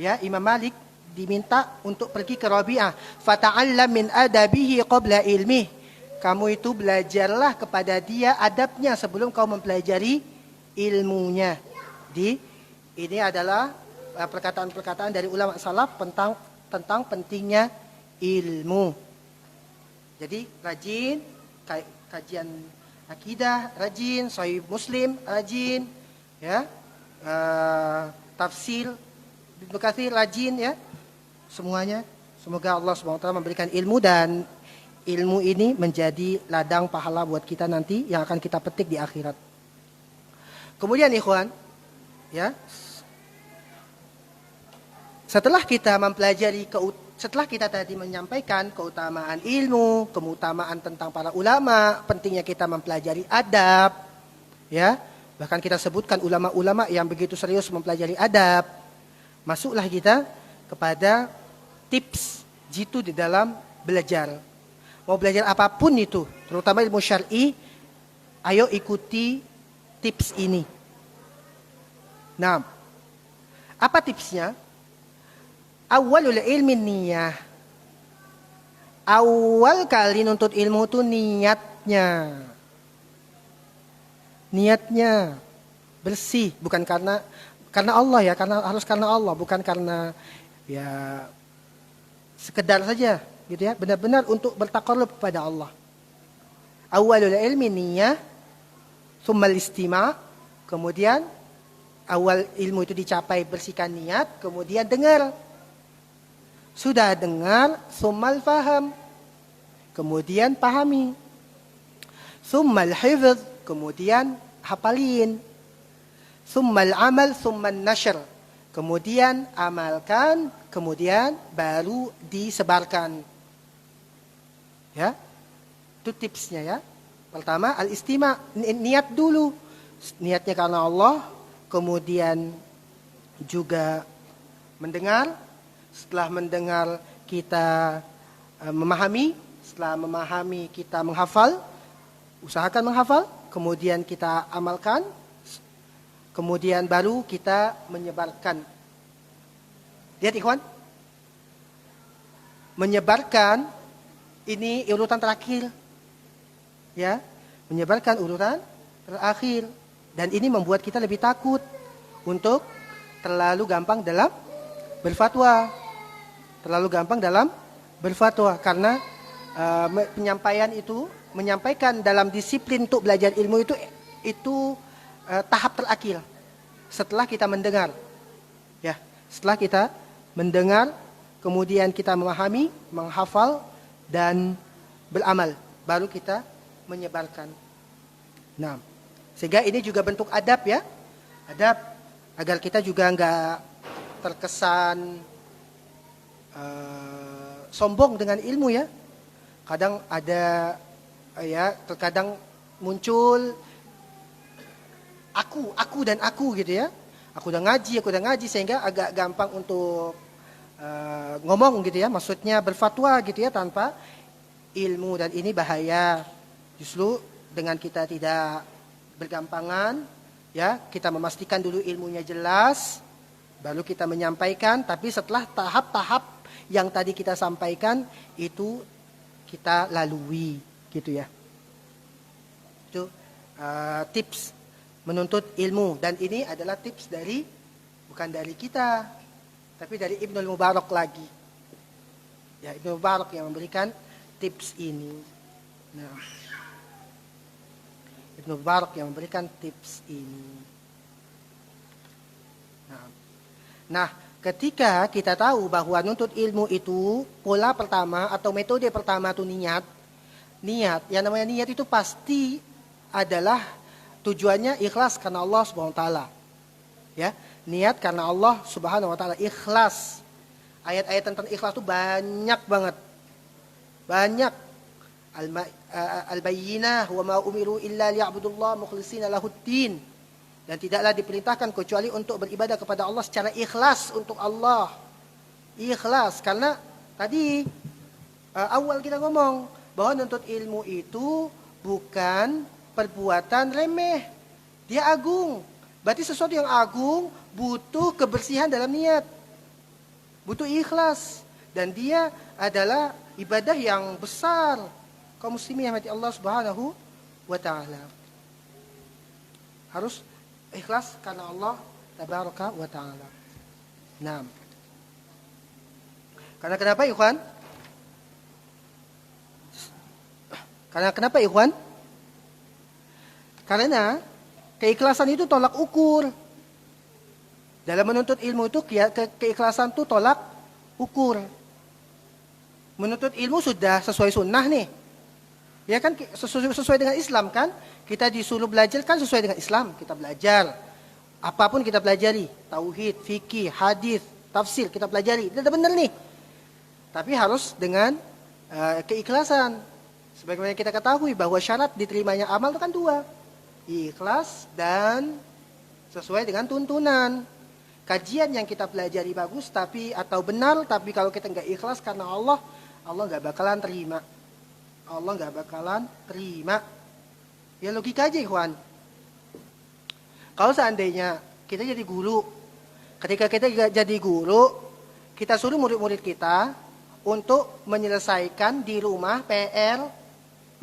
Ya, Imam Malik diminta untuk pergi ke Rabi'ah. Fata'allam min adabihi qabla ilmih. Kamu itu belajarlah kepada dia adabnya sebelum kau mempelajari ilmunya. Ini adalah perkataan-perkataan dari ulama salaf tentang pentingnya ilmu. Jadi rajin kajian akidah, rajin Sahih Muslim, rajin ya, tafsir Ibnu Katsir, rajin ya. Semuanya semoga Allah Subhanahu wa taala memberikan ilmu dan ilmu ini menjadi ladang pahala buat kita nanti yang akan kita petik di akhirat. Kemudian ikhwan, ya. Setelah kita tadi menyampaikan keutamaan ilmu, keutamaan tentang para ulama, pentingnya kita mempelajari adab, ya. Bahkan kita sebutkan ulama-ulama yang begitu serius mempelajari adab. Masuklah kita kepada tips jitu di dalam belajar. Mau belajar apapun itu, terutama ilmu syar'i, ayo ikuti tips ini. Nah, apa tipsnya? Awalul ilmi niyah. Awal kali nuntut ilmu itu niatnya. Niatnya bersih, bukan karena Allah ya, harus karena Allah, bukan karena ya sekedar saja. Gitu ya, benar-benar untuk bertaqarrub kepada Allah. Awalul ilmi niyah, tsummal istima', kemudian awal ilmu itu dicapai bersihkan niat, kemudian dengar. Sudah dengar, summal faham, kemudian pahami. Summal hifz, kemudian hafalin. Summal amal, summal nashr, kemudian amalkan, kemudian baru disebarkan. Ya, itu tipsnya ya. Pertama al-istima', niat dulu. Niatnya karena Allah, kemudian juga mendengar. Setelah mendengar kita memahami, setelah memahami kita menghafal, usahakan menghafal, kemudian kita amalkan, kemudian baru kita menyebarkan. Lihat ikhwan, menyebarkan ini urutan terakhir. Ya, menyebarkan urutan terakhir. Dan ini membuat kita lebih takut untuk terlalu gampang dalam berfatwa. Terlalu gampang dalam berfatwa. Karena penyampaian itu, menyampaikan dalam disiplin untuk belajar ilmu itu tahap terakhir. Setelah kita mendengar. Ya, setelah kita mendengar, kemudian kita memahami, menghafal, dan beramal. Baru kita menyebarkan. Nah, sehingga ini juga bentuk adab ya. Adab agar kita juga enggak terkesan sombong dengan ilmu ya. Kadang ada ya, terkadang muncul aku dan aku gitu ya. Aku udah ngaji sehingga agak gampang untuk ngomong gitu ya. Maksudnya berfatwa gitu ya tanpa ilmu, dan ini bahaya. Justru dengan kita tidak bergampangan, ya, kita memastikan dulu ilmunya jelas, baru kita menyampaikan. Tapi setelah tahap-tahap yang tadi kita sampaikan itu kita lalui, gitu ya. Itu tips menuntut ilmu, dan ini adalah tips dari bukan dari kita, tapi dari Ibnul Mubarak lagi. Ya, Ibnul Mubarak yang memberikan tips ini. Nah, Ibnu Mubarak yang memberikan tips ini. Nah, ketika kita tahu bahwa nuntut ilmu itu pola pertama atau metode pertama itu niat. Niat, yang namanya niat itu pasti adalah tujuannya ikhlas karena Allah Subhanahu wa taala. Ya, niat karena Allah Subhanahu wa taala, ikhlas. Ayat-ayat tentang ikhlas itu banyak banget. Banyak. Al-bayyinah wa ma umiru illa liya'budullah mukhlishina lahuddin. Dan tidaklah diperintahkan kecuali untuk beribadah kepada Allah secara ikhlas untuk Allah. Ikhlas, karena tadi awal kita ngomong bahwa nuntut ilmu itu bukan perbuatan remeh. Dia agung. Berarti sesuatu yang agung butuh kebersihan dalam niat. Butuh ikhlas, dan dia adalah ibadah yang besar. Kaum muslimin yang mati Allah Subhanahu wa taala harus ikhlas karena Allah tabaraka wa taala. Nah, karena kenapa ikhwan? Karena kenapa ikhwan? Karena keikhlasan itu tolak ukur. Dalam menuntut ilmu itu keikhlasan itu tolak ukur. Menuntut ilmu sudah sesuai sunnah nih. Ya kan, sesuai dengan Islam kan? Kita disuruh belajar kan sesuai dengan Islam. Kita belajar. Apapun kita pelajari. Tauhid, fikih, hadis, tafsir kita pelajari. Itu benar nih. Tapi harus dengan keikhlasan. Sebagaimana kita ketahui bahwa syarat diterimanya amal itu kan dua. Ikhlas dan sesuai dengan tuntunan. Kajian yang kita pelajari bagus atau benar, tapi kalau kita nggak ikhlas karena Allah nggak bakalan terima. Allah nggak bakalan terima. Ya logika aja ikhwan. Kalau seandainya kita jadi guru, ketika kita jadi guru, kita suruh murid-murid kita untuk menyelesaikan di rumah PR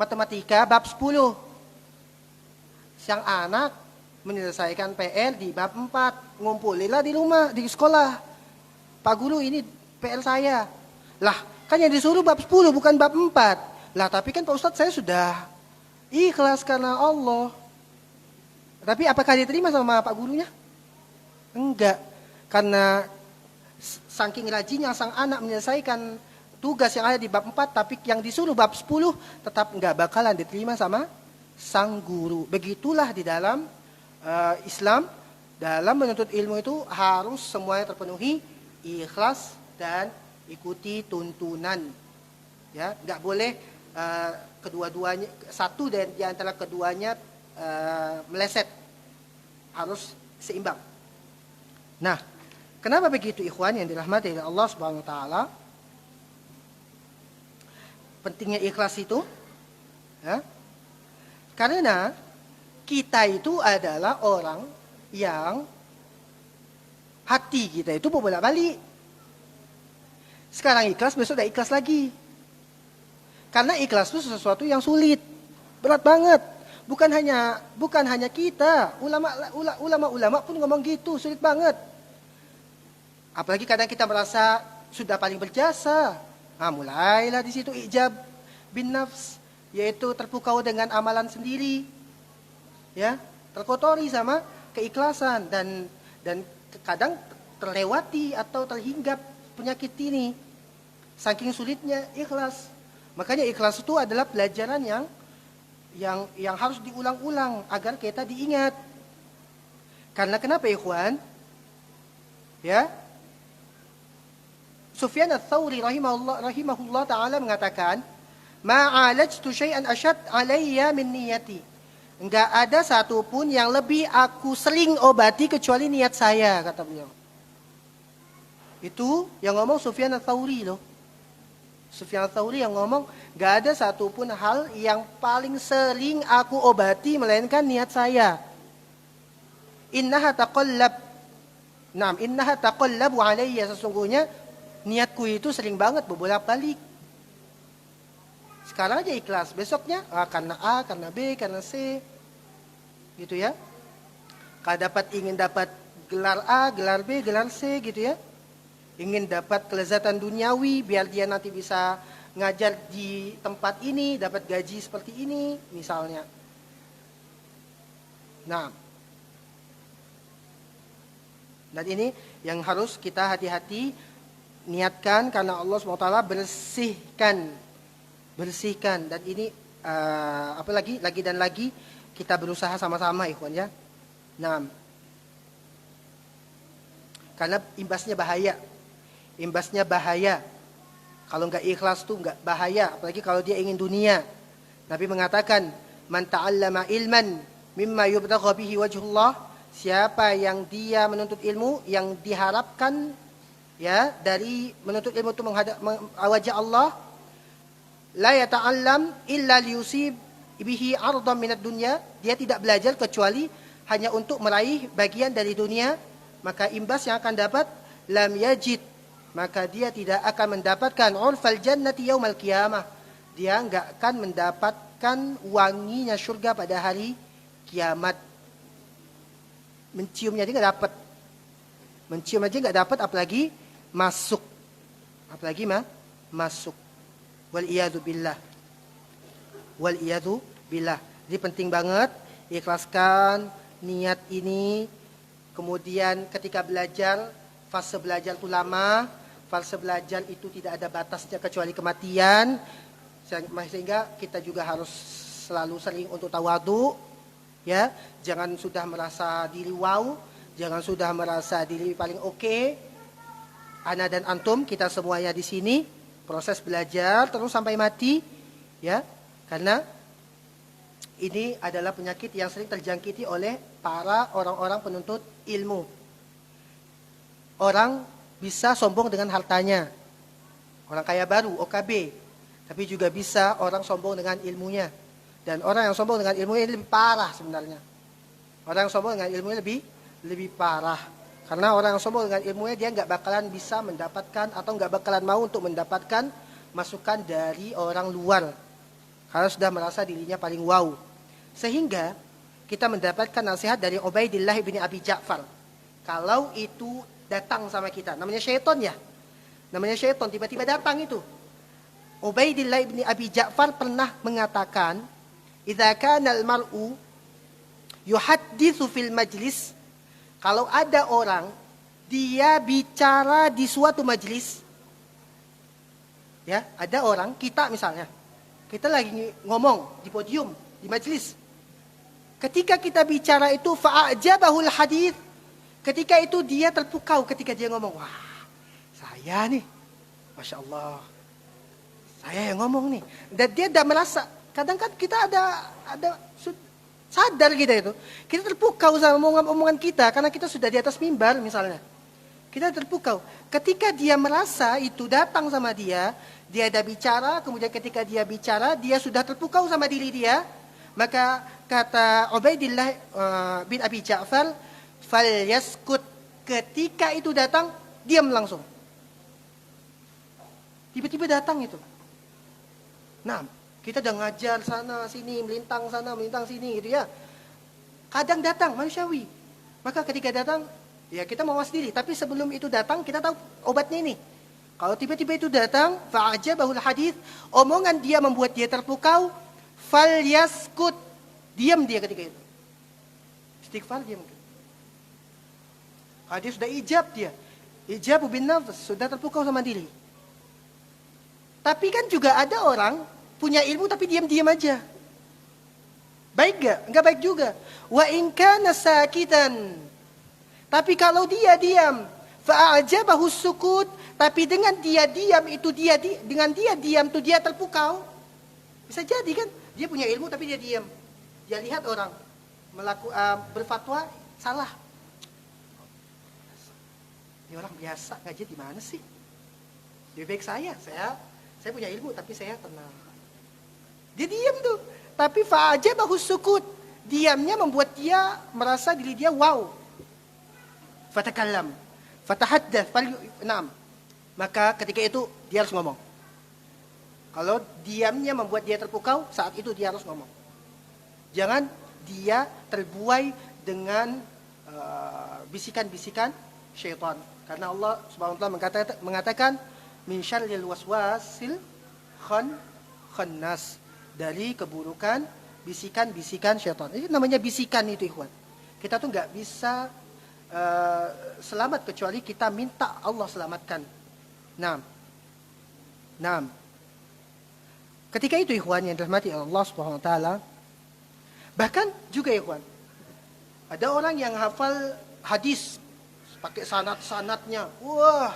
matematika bab 10. Sang anak menyelesaikan PR di bab 4. Ngumpulilah di rumah, di sekolah. Pak guru, ini PR saya. Lah, kan yang disuruh bab 10 bukan bab 4. Lah tapi kan Pak Ustadz saya sudah ikhlas karena Allah. Tapi apakah diterima sama Pak gurunya? Enggak. Karena saking rajinnya sang anak menyelesaikan tugas yang ada di bab 4, tapi yang disuruh bab 10 tetap enggak bakalan diterima sama sang guru. Begitulah di dalam Islam, dalam menuntut ilmu itu harus semuanya terpenuhi, ikhlas dan ikuti tuntunan. Ya, enggak boleh kedua-duanya, satu dan di antara keduanya meleset. Harus seimbang. Nah, kenapa begitu ikhwan yang dirahmati oleh Allah Subhanahu wa taala? Pentingnya ikhlas itu, ya. Karena kita itu adalah orang yang hati kita itu bolak-balik. Sekarang ikhlas, besok udah ikhlas lagi. Karena ikhlas itu sesuatu yang sulit, berat banget. Bukan hanya kita, ulama pun ngomong gitu, sulit banget. Apalagi kadang kita merasa sudah paling berjasa. Nah, mulailah di situ ijab bin nafs, yaitu terpukau dengan amalan sendiri. Ya, terkotori sama keikhlasan dan kadang terlewati atau terhinggap penyakit ini. Saking sulitnya ikhlas. Makanya ikhlas itu adalah pelajaran yang harus diulang-ulang agar kita diingat. Karena kenapa ikhwan? Ya. Sufyan ats-Tsauri rahimahullah taala mengatakan, "Ma'alajtu syai'an asyad 'alayya min niyati." Enggak ada satupun yang lebih aku sering obati kecuali niat saya, kata beliau. Itu yang ngomong Sufyan ats-Tsauri loh. Sufyan ats-Tsauri yang ngomong, enggak ada satupun hal yang paling sering aku obati melainkan niat saya. Innaha taqallabu 'alayya, sesungguhnya niatku itu sering banget berbolak-balik. Sekarang aja ikhlas, besoknya karena A, karena B, karena C. Gitu ya. Kalau ingin dapat gelar A, gelar B, gelar C gitu ya. Ingin dapat kelezatan duniawi biar dia nanti bisa ngajar di tempat ini, dapat gaji seperti ini misalnya. Nah, dan ini yang harus kita hati-hati niatkan karena Allah SWT bersihkan dan ini lagi dan lagi kita berusaha sama-sama ikhwan ya. Nah, karena imbasnya bahaya. Kalau nggak ikhlas tuh nggak bahaya, apalagi kalau dia ingin dunia. Nabi mengatakan, "Man ta'allama ilman mimma yubtagha bihi wajhullah." Siapa yang dia menuntut ilmu yang diharapkan ya dari menuntut ilmu itu menghadap wajah Allah, la yata'allam illa liyusib bihi 'ardan minad dunya, dia tidak belajar kecuali hanya untuk meraih bagian dari dunia, maka imbas yang akan dapat lam yajid, maka dia tidak akan mendapatkan urfal jannati yaumal qiyamah, dia enggak akan mendapatkan wanginya surga pada hari kiamat. Menciumnya aja enggak dapat. Mencium aja enggak dapat apalagi masuk. Masuk. Wal iyadu billah. Jadi penting banget ikhlaskan niat ini. Kemudian ketika belajar, fase belajar itu lama, fase belajar itu tidak ada batasnya kecuali kematian. Sehingga kita juga harus selalu sering untuk tawadu, ya. Jangan sudah merasa diri wow, jangan sudah merasa diri paling oke. Ana dan antum, kita semuanya di sini proses belajar terus sampai mati, ya. Karena ini adalah penyakit yang sering terjangkiti oleh para orang-orang penuntut ilmu. Orang bisa sombong dengan hartanya. Orang kaya baru, OKB. Tapi juga bisa orang sombong dengan ilmunya. Dan orang yang sombong dengan ilmunya lebih parah sebenarnya. Orang yang sombong dengan ilmunya lebih parah. Karena orang yang sombong dengan ilmunya dia nggak bakalan bisa mendapatkan atau nggak bakalan mau untuk mendapatkan masukan dari orang luar. Karena sudah merasa dirinya paling wow. Sehingga kita mendapatkan nasihat dari Ubaidillah bin Abi Ja'far. Kalau itu datang sama kita, namanya syaitan ya. Namanya syaitan tiba-tiba datang itu. Ubaidillah bin Abi Ja'far pernah mengatakan, "Idza kana al-mar'u yuhadditsu fil majlis, kalau ada orang dia bicara di suatu majlis, ya, ada orang, kita misalnya, kita lagi ngomong di podium, di majlis. Ketika kita bicara itu fa'ajabahul hadits, ketika itu dia terpukau ketika dia ngomong, wah, saya nih, Masya Allah, saya yang ngomong nih. Dan dia udah merasa, kadang kan kita ada sadar kita itu. Kita terpukau sama omongan kita karena kita sudah di atas mimbar misalnya. Kita terpukau. Ketika dia merasa itu datang sama dia ada bicara, kemudian ketika dia bicara, dia sudah terpukau sama diri dia. Maka kata Ubaidillah bin Abi Ja'far, falyaskut, ketika itu datang, diam langsung. Tiba-tiba datang itu. Nah, kita udah ngajar sana sini, melintang sana, melintang sini gitu ya. Kadang datang manusiawi. Maka ketika datang, ya kita mawas diri. Tapi sebelum itu datang, kita tahu obatnya ini. Kalau tiba-tiba itu datang, fa'ajabahul hadits, omongan dia membuat dia terpukau, falyaskut, diam dia ketika itu. Istighfar diam. Kalau dia sudah ijab dia. Ijab bin nafs, sudah terpukau sama diri. Tapi kan juga ada orang punya ilmu tapi diam-diam aja. Baik gak? Enggak baik juga. Wa in kana sakitan. Tapi kalau dia diam, fa'ajabahu sukut, tapi dengan dia diam itu dengan dia diam itu dia terpukau. Bisa jadi kan? Dia punya ilmu tapi dia diam. Dia lihat orang berfatwa salah. Ini orang biasa ngaji di mana sih? Lebih baik saya punya ilmu tapi saya tenang. Dia diam tuh. Tapi fa'ajabahu sukut. Diamnya membuat dia merasa diri dia wow. Fatakallam. Fatahaddath. Naam. Maka ketika itu dia harus ngomong. Kalau diamnya membuat dia terpukau, saat itu dia harus ngomong. Jangan dia terbuai dengan bisikan-bisikan syaitan. Karena Allah Subhanahu wa taala mengatakan min syarril waswasil khannas, dari keburukan bisikan-bisikan syaitan. Ini namanya bisikan itu, ikhwan. Kita tuh nggak bisa selamat kecuali kita minta Allah selamatkan. Nah. Ketika itu, ikhwan yang dirahmati Allah Subhanahu wa taala, bahkan juga, ikhwan, ada orang yang hafal hadis pakai sanad-sanadnya. Wah,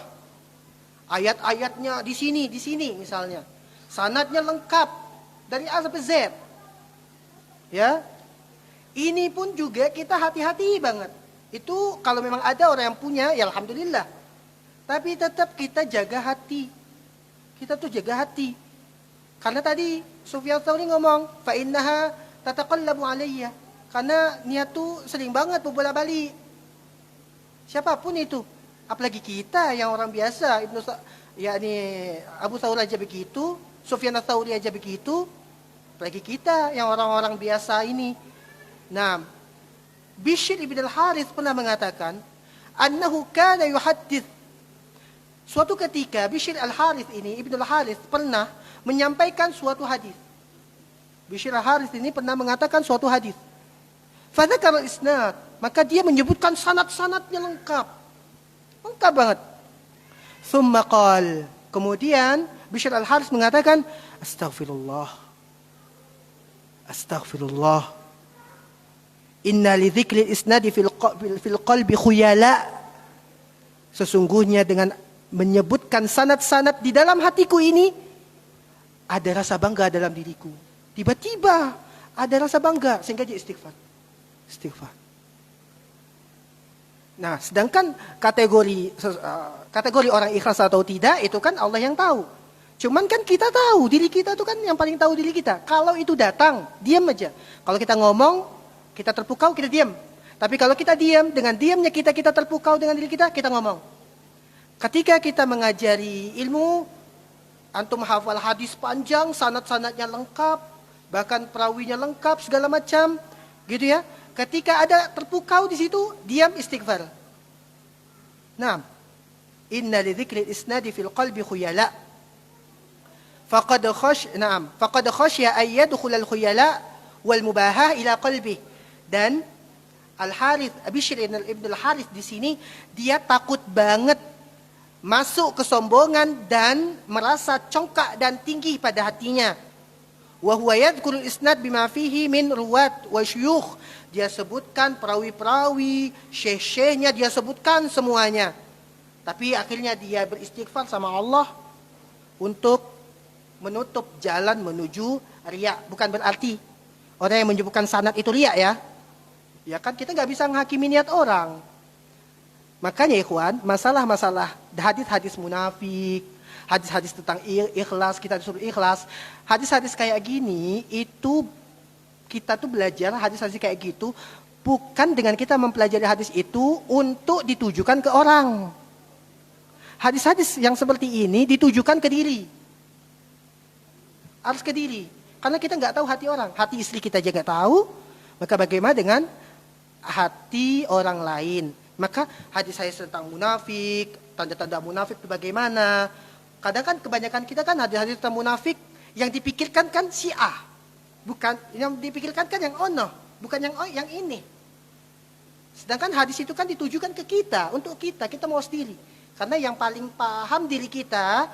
ayat-ayatnya di sini misalnya. Sanadnya lengkap dari A sampai Z. Ya. Ini pun juga kita hati-hati banget. Itu kalau memang ada orang yang punya, ya alhamdulillah. Tapi tetap kita jaga hati. Kita tuh jaga hati. Karena tadi Sufyan Tsauri ngomong, fa innaha tataqallabu alayya. Karena niat tuh sering banget berbola-balik. Siapapun itu, apalagi kita yang orang biasa, Abu Thawr aja begitu, Sufyan Tsauri aja begitu, apalagi kita yang orang-orang biasa ini. Nah, Bishr ibn al-Harith pernah mengatakan, annahu kana yuhaddits. Suatu ketika Bishr al-Harith ini, Ibn al-Harith pernah menyampaikan suatu hadis. Bishr al-Harith ini pernah mengatakan suatu hadis. Fadzakara al-isnad, maka dia menyebutkan sanad-sanadnya lengkap. Lengkap banget. Tsumma qala, kemudian Bishr al-Harith mengatakan, Astaghfirullah. Inna li dzikri al-isnadi fil qalbi khuyala. Sesungguhnya dengan menyebutkan sanad-sanad di dalam hatiku ini, ada rasa bangga dalam diriku. Tiba-tiba ada rasa bangga sehingga dia istighfar. Nah, sedangkan kategori orang ikhlas atau tidak itu kan Allah yang tahu. Cuman kan kita tahu, diri kita itu kan yang paling tahu diri kita. Kalau itu datang, diam aja. Kalau kita ngomong, kita terpukau, kita diam. Tapi kalau kita diam, dengan diamnya kita terpukau dengan diri kita ngomong. Ketika kita mengajari ilmu, antum hafal hadis panjang, sanad-sanadnya lengkap, bahkan perawinya lengkap, segala macam, gitu ya. Ketika ada terpukau di situ, diam, istighfar. Nah, inna li dzikri isnadi fil qalbi khuyala. Faqad khasya ay yadkhul al khuyala wal mubahah ila qalbi. Dan Al-Harith, Bishr ibn Al-Harith di sini, dia takut banget masuk kesombongan dan merasa congkak dan tinggi pada hatinya. Wa huwa yadhkurul isnad bima fihi min ruwat wa syuyukh. Dia sebutkan perawi-perawi, syekh-syekhnya dia sebutkan semuanya. Tapi akhirnya dia beristighfar sama Allah untuk menutup jalan menuju riya. Bukan berarti orang yang menyebutkan sanad itu riya ya. Ya kan kita nggak bisa menghakimi niat orang. Makanya ikhwan, masalah-masalah hadis-hadis munafik, hadis-hadis tentang ikhlas, kita disuruh ikhlas. Hadis-hadis kayak gini itu kita tuh belajar hadis-hadis kayak gitu bukan dengan kita mempelajari hadis itu untuk ditujukan ke orang. Hadis-hadis yang seperti ini ditujukan ke diri. Harus ke diri. Karena kita nggak tahu hati orang. Hati istri kita aja nggak tahu. Maka bagaimana dengan hati orang lain? Maka hadis-hadis tentang munafik, tanda-tanda munafik itu bagaimana? Kadang kan kebanyakan kita kan hadis-hadis tentang munafik yang dipikirkan kan si A. Bukan yang dipikirkan kan yang ono, bukan yang ini. Sedangkan hadis itu kan ditujukan ke kita, untuk kita mau sendiri. Karena yang paling paham diri kita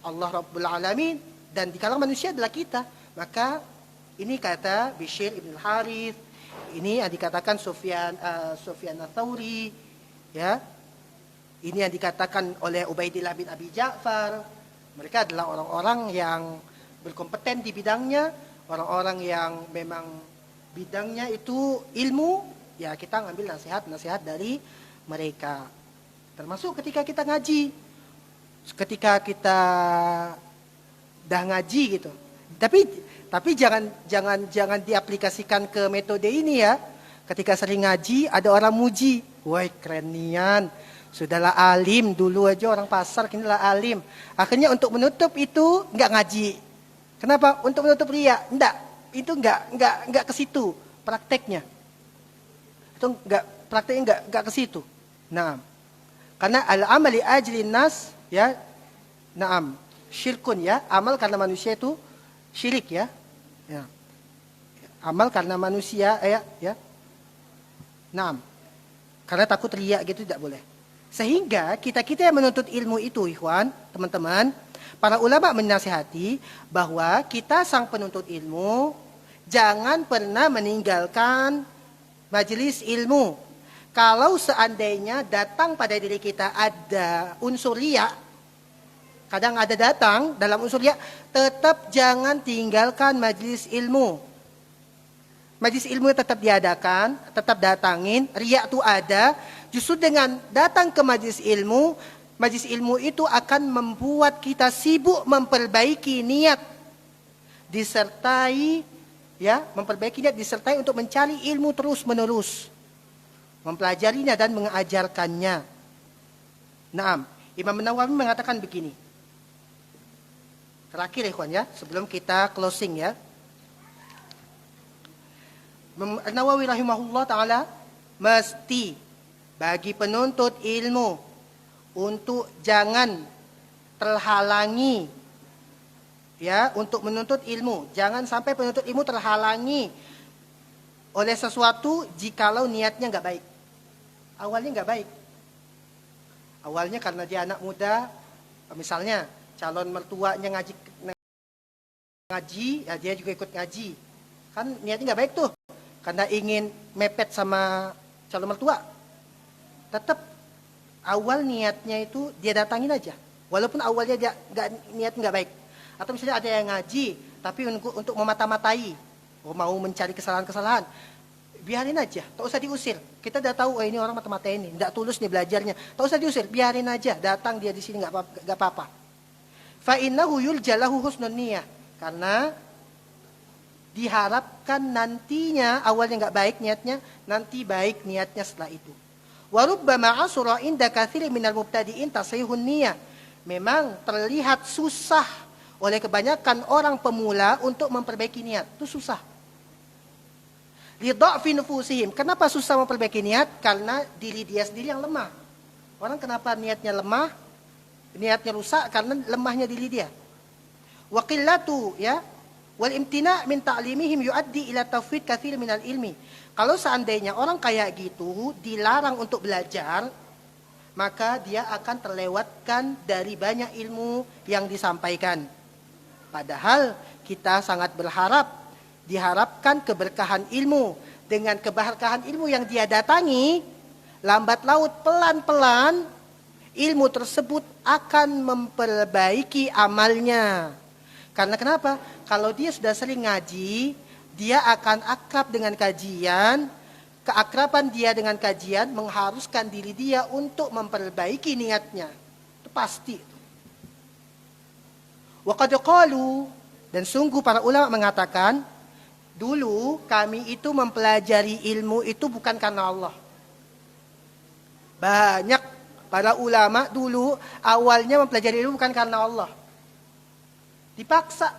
Allah Rabbul Alamin, dan di kalangan manusia adalah kita. Maka ini kata Bishr ibn Harith, ini yang dikatakan Sufyan Ats-Tsauri, ya. Ini yang dikatakan oleh Ubaidillah bin Abi Ja'far. Mereka adalah orang-orang yang berkompeten di bidangnya, orang-orang yang memang bidangnya itu ilmu, ya kita ngambil nasihat-nasihat dari mereka. Termasuk ketika kita ngaji, ketika kita dah ngaji gitu. Tapi jangan diaplikasikan ke metode ini ya. Ketika sering ngaji ada orang muji, woi keren nian, sudahlah alim, dulu aja orang pasar kini lah alim. Akhirnya untuk menutup itu enggak ngaji. Kenapa? Untuk menutup riya. Enggak, itu enggak ke situ prakteknya. Itu prakteknya enggak ke situ. Nah, karena al-amali ajlin nas ya. Naam, syirkun ya, amal karena manusia itu syirik ya. Ya. Amal karena manusia ya. Naam. Karena takut riya gitu tidak boleh. Sehingga kita yang menuntut ilmu itu ikhwan, teman-teman, para ulama menasihati bahwa kita sang penuntut ilmu jangan pernah meninggalkan majelis ilmu. Kalau seandainya datang pada diri kita ada unsur riya, kadang ada datang dalam unsur riya, tetap jangan tinggalkan majelis ilmu. Majelis ilmu tetap diadakan, tetap datangin, riya itu ada. Justru dengan datang ke majelis ilmu itu akan membuat kita sibuk memperbaiki niat. Disertai untuk mencari ilmu terus-menerus. Mempelajarinya dan mengajarkannya. Naam, Imam Nawawi mengatakan begini. Terakhir ikhwan ya, sebelum kita closing ya. Nawawi rahimahullah ta'ala, mesti bagi penuntut ilmu untuk jangan terhalangi ya, untuk menuntut ilmu. Jangan sampai penuntut ilmu terhalangi oleh sesuatu jikalau niatnya enggak baik. Awalnya enggak baik. Awalnya karena dia anak muda, misalnya calon mertuanya ngaji, ya dia juga ikut ngaji. Kan niatnya enggak baik tuh. Karena ingin mepet sama calon mertua. Tetap awal niatnya itu dia datangin aja. Walaupun awalnya dia niat enggak baik. Atau misalnya ada yang ngaji tapi untuk memata-matai, mau mencari kesalahan-kesalahan. Biarin aja, tak usah diusir. Kita udah tahu ini orang mata-matain ini, enggak tulus nih belajarnya. Tak usah diusir, biarin aja. Datang dia di sini enggak apa-apa. Fa innahu yuljalahu husnun niyah. Karena diharapkan nantinya awalnya enggak baik niatnya, nanti baik niatnya setelah itu. Wa rubbama asra inda katsirin minal mubtadi'in tasihun niyah. Memang terlihat susah oleh kebanyakan orang pemula untuk memperbaiki niat. Itu susah. Lidha'fi nufusihim. Kenapa susah memperbaiki niat? Karena diri dia sendiri yang lemah. Orang kenapa niatnya lemah? Niatnya rusak karena lemahnya diri dia. Wa qillatu ya, Wal imtina' min ta'limihim yuaddi ila tafwid katsir minal ilmi. Kalau seandainya orang kayak gitu dilarang untuk belajar, maka dia akan terlewatkan dari banyak ilmu yang disampaikan. Padahal kita sangat diharapkan keberkahan ilmu. Dengan keberkahan ilmu yang dia datangi, lambat laut pelan-pelan ilmu tersebut akan memperbaiki amalnya. Karena kenapa? Kalau dia sudah sering ngaji, dia akan akrab dengan kajian. Keakraban dia dengan kajian mengharuskan diri dia untuk memperbaiki niatnya. Itu pasti. Wa qad qalu, dan sungguh para ulama mengatakan, dulu kami itu mempelajari ilmu itu bukan karena Allah. Banyak para ulama dulu awalnya mempelajari ilmu bukan karena Allah. Dipaksa.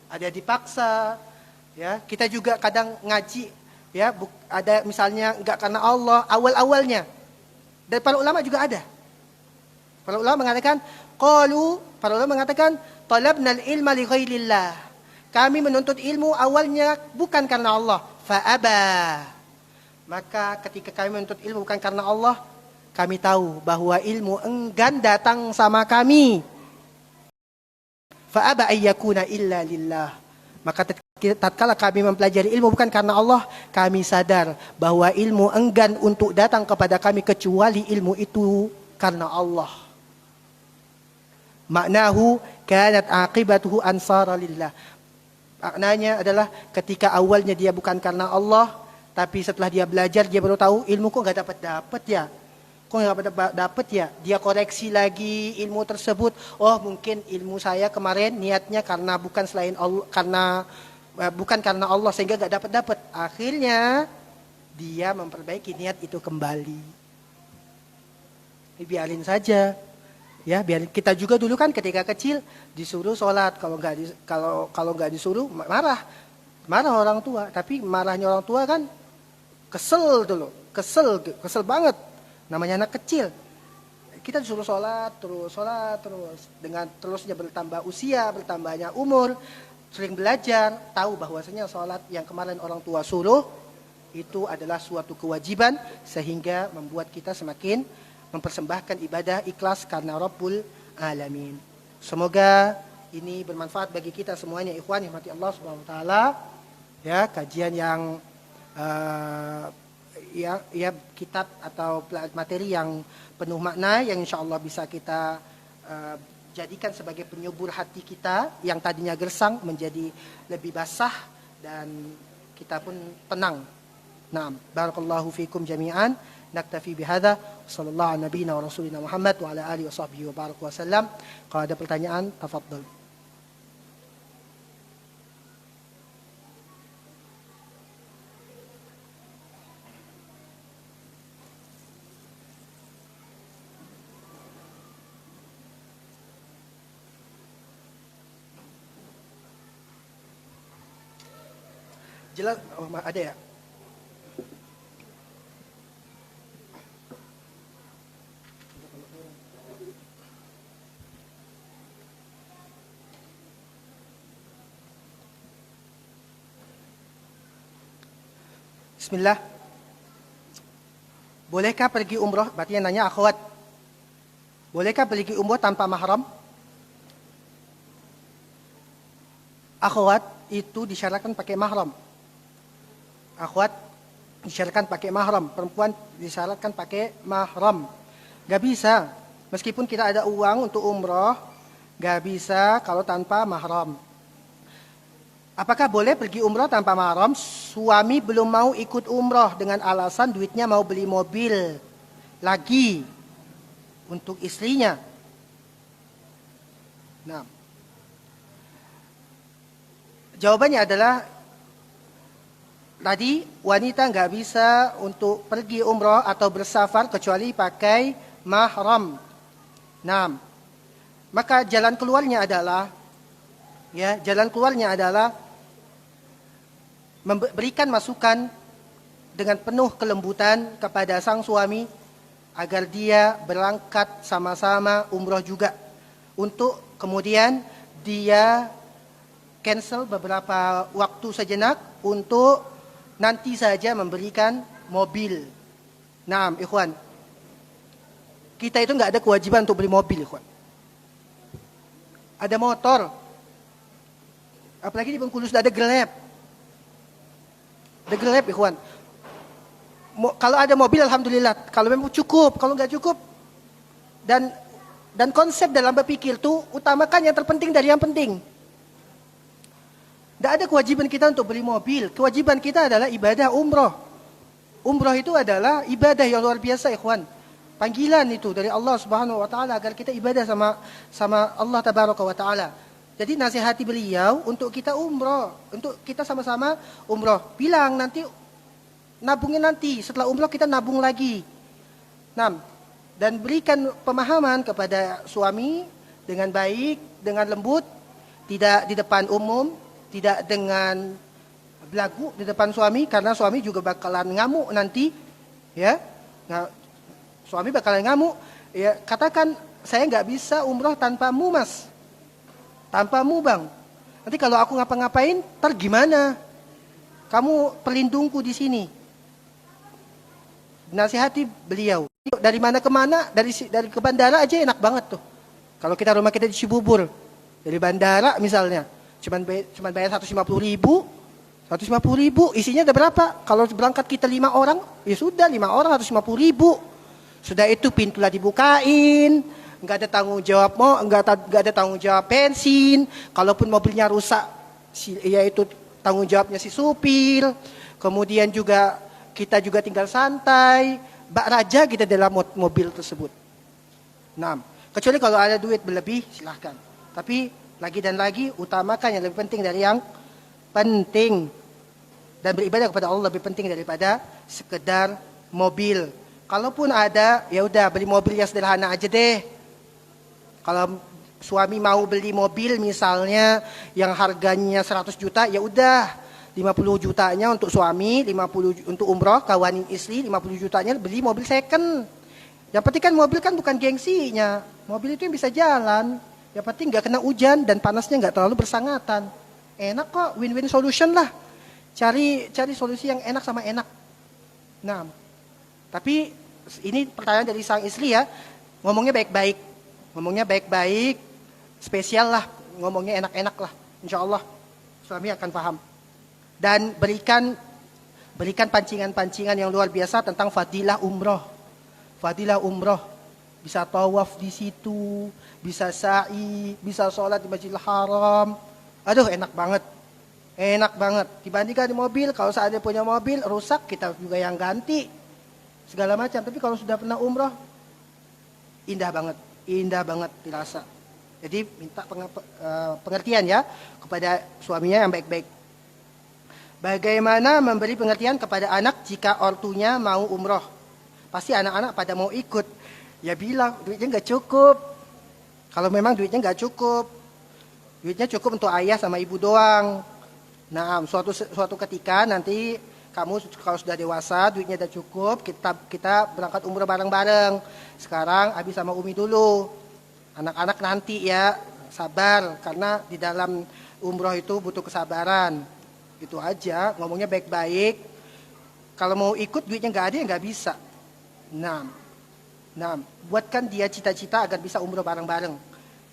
Ada dipaksa, ya. Kita juga kadang ngaji, ya, ada misalnya enggak karena Allah awal-awalnya. Dan para ulama juga ada. Para ulama mengatakan, para ulama mengatakan, talabnal ilma li ghairillah. Kami menuntut ilmu awalnya bukan karena Allah, fa'aba. Maka ketika kami menuntut ilmu bukan karena Allah, kami tahu bahwa ilmu enggan datang sama kami. Fa'aba ayyakuna illa lillah. Maka tatkala kami mempelajari ilmu bukan karena Allah, kami sadar bahwa ilmu enggan untuk datang kepada kami kecuali ilmu itu karena Allah. Maknahu kanat aqibatuhu ansara lillah. Maknanya adalah ketika awalnya dia bukan karena Allah, tapi setelah dia belajar dia baru tahu ilmu kok enggak dapat ya. Kok nggak dapat ya? Dia koreksi lagi ilmu tersebut. Oh, mungkin ilmu saya kemarin niatnya karena bukan selain Allah, bukan karena Allah sehingga nggak dapat. Akhirnya dia memperbaiki niat itu kembali. Biarin saja, ya. Biarin. Kita juga dulu kan ketika kecil disuruh sholat, kalau nggak disuruh marah orang tua. Tapi marahnya orang tua kan kesel banget. Namanya anak kecil. Kita disuruh sholat terus. Dengan terusnya bertambah usia, bertambahnya umur, sering belajar, tahu bahwasanya sholat yang kemarin orang tua suruh, itu adalah suatu kewajiban, sehingga membuat kita semakin mempersembahkan ibadah ikhlas karena Rabbul Alamin. Semoga ini bermanfaat bagi kita semuanya, ikhwan yang mati Allah Subhanahu wa taala. Ya, kajian yang ya kitab atau materi yang penuh makna yang insyaallah bisa kita jadikan sebagai penyubur hati kita yang tadinya gersang menjadi lebih basah dan kita pun tenang. Naam, barakallahu fikum jami'an. Naktafi bihadza. Sallallahu ala nabiyina wa rasulina Muhammad wa ala alihi wa sahbihi wa baraka wa sallam. Kalau ada pertanyaan, tafadhal. Jelas, ada ya? Bismillah. Bolehkah pergi umroh? Berarti yang nanya akhwat. Bolehkah pergi umroh tanpa mahram? Akhwat itu disyaratkan pakai mahram. Akhwat disyaratkan pakai mahram, perempuan disyaratkan pakai mahram. Gak bisa, meskipun kita ada uang untuk umroh, gak bisa kalau tanpa mahram. Apakah boleh pergi umroh tanpa mahram? Suami belum mau ikut umroh dengan alasan duitnya mau beli mobil lagi untuk istrinya. Nah, jawabannya adalah tadi wanita nggak bisa untuk pergi umroh atau bersafar kecuali pakai mahram. Nah, maka jalan keluarnya adalah memberikan masukan dengan penuh kelembutan kepada sang suami agar dia berangkat sama-sama umroh juga, untuk kemudian dia cancel beberapa waktu sejenak untuk nanti saja memberikan mobil. Nah, ikhwan, kita itu nggak ada kewajiban untuk beli mobil, ikhwan. Ada motor, apalagi di Bengkulu sudah ada Grab. Ada Grab, ikhwan. Kalau ada mobil, alhamdulillah. Kalau memang cukup, kalau nggak cukup, dan konsep dalam berpikir itu utamakan yang terpenting dari yang penting. Tidak ada kewajiban kita untuk beli mobil. Kewajiban kita adalah ibadah umroh. Umroh itu adalah ibadah yang luar biasa, ikhwan. Panggilan itu dari Allah Subhanahu wa taala agar kita ibadah sama Allah Tabaraka wa taala. Jadi nasihati beliau untuk kita umroh, untuk kita sama-sama umroh. Bilang nanti nabungin nanti, setelah umroh kita nabung lagi. Dan berikan pemahaman kepada suami dengan baik, dengan lembut, tidak di depan umum, tidak dengan belagu di depan suami, karena suami juga bakalan ngamuk nanti, ya. Nah, suami bakalan ngamuk, ya. Katakan saya nggak bisa umroh tanpamu, mas, tanpamu, bang. Nanti kalau aku ngapa-ngapain, ntar gimana? Kamu pelindungku di sini. Nasihati beliau. Dari mana ke mana, dari ke bandara aja enak banget tuh. Kalau rumah kita di Cibubur, dari bandara misalnya, cuman bayar 150.000, isinya ada berapa? Kalau berangkat kita 5 orang, ya sudah 5 orang 150.000. Sudah itu pintulah dibukain, nggak ada tanggung jawab nggak ada tanggung jawab bensin. Kalaupun mobilnya rusak, yaitu tanggung jawabnya si supir. Kemudian juga kita juga tinggal santai, bak raja kita dalam mobil tersebut. Nah, kecuali kalau ada duit berlebih, silahkan. Tapi lagi dan lagi utamakan yang lebih penting dari yang penting. Dan beribadah kepada Allah lebih penting daripada sekedar mobil. Kalaupun ada, ya udah beli mobil yang sederhana aja deh. Kalau suami mau beli mobil misalnya yang harganya 100 juta, ya udah 50 jutanya untuk suami, 50 untuk umroh, kawanin istri, 50 jutanya beli mobil second. Yang penting kan mobil kan bukan gengsinya. Mobil itu yang bisa jalan. Yang penting nggak kena hujan dan panasnya nggak terlalu bersangatan. Enak kok, win-win solution lah. Cari solusi yang enak sama enak. Nah, tapi ini pertanyaan dari sang istri ya. Ngomongnya baik-baik. Ngomongnya baik-baik, spesial lah. Ngomongnya enak-enak lah. Insya Allah suami akan paham. Dan berikan pancingan-pancingan yang luar biasa tentang fadilah umroh. Fadilah umroh. Bisa tawaf di situ, bisa sa'i, bisa sholat di Masjidil Haram. Aduh, enak banget. Enak banget. Dibandingkan di mobil, kalau seandainya punya mobil rusak, kita juga yang ganti. Segala macam. Tapi kalau sudah pernah umroh, indah banget dirasa. Jadi minta pengertian ya kepada suaminya yang baik-baik. Bagaimana memberi pengertian kepada anak jika ortunya mau umroh? Pasti anak-anak pada mau ikut. Ya bilang, duitnya nggak cukup. Kalau memang duitnya nggak cukup, duitnya cukup untuk ayah sama ibu doang. Nah, suatu ketika nanti kamu kalau sudah dewasa, duitnya udah cukup, kita berangkat umroh bareng-bareng. Sekarang Abi sama Umi dulu. Anak-anak nanti ya, sabar. Karena di dalam umroh itu butuh kesabaran. Gitu aja, ngomongnya baik-baik. Kalau mau ikut duitnya nggak ada ya nggak bisa. Nah, buatkan dia cita-cita agar bisa umroh bareng-bareng.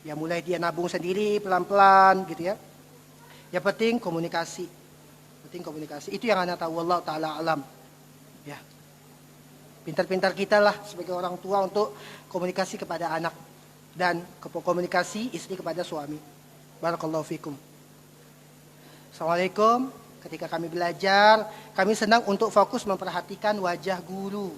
Ya mulai dia nabung sendiri pelan-pelan gitu ya. Yang penting komunikasi. Itu yang anak tahu, Allah Ta'ala alam. Ya. Pintar-pintar kita lah sebagai orang tua untuk komunikasi kepada anak. Dan komunikasi istri kepada suami. Barakallahu fikum. Assalamualaikum. Ketika kami belajar, kami senang untuk fokus memperhatikan wajah guru.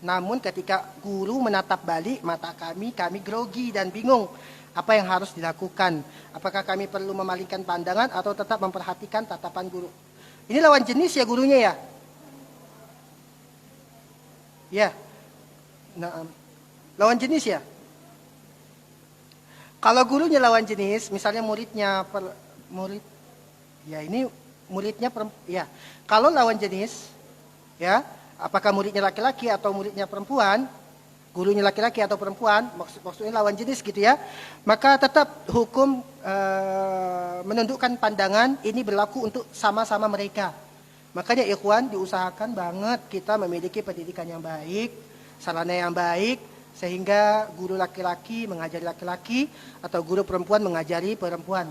Namun ketika guru menatap balik mata kami grogi dan bingung apa yang harus dilakukan. Apakah kami perlu memalingkan pandangan atau tetap memperhatikan tatapan guru? Ini lawan jenis ya gurunya ya? Ya. Nah, lawan jenis ya? Kalau gurunya lawan jenis, misalnya muridnya ya. Kalau lawan jenis, ya, apakah muridnya laki-laki atau muridnya perempuan, gurunya laki-laki atau perempuan, maksudnya lawan jenis gitu ya, maka tetap hukum menundukkan pandangan ini berlaku untuk sama-sama mereka. Makanya ikhwan, diusahakan banget kita memiliki pendidikan yang baik, sarana yang baik, sehingga guru laki-laki mengajari laki-laki atau guru perempuan mengajari perempuan.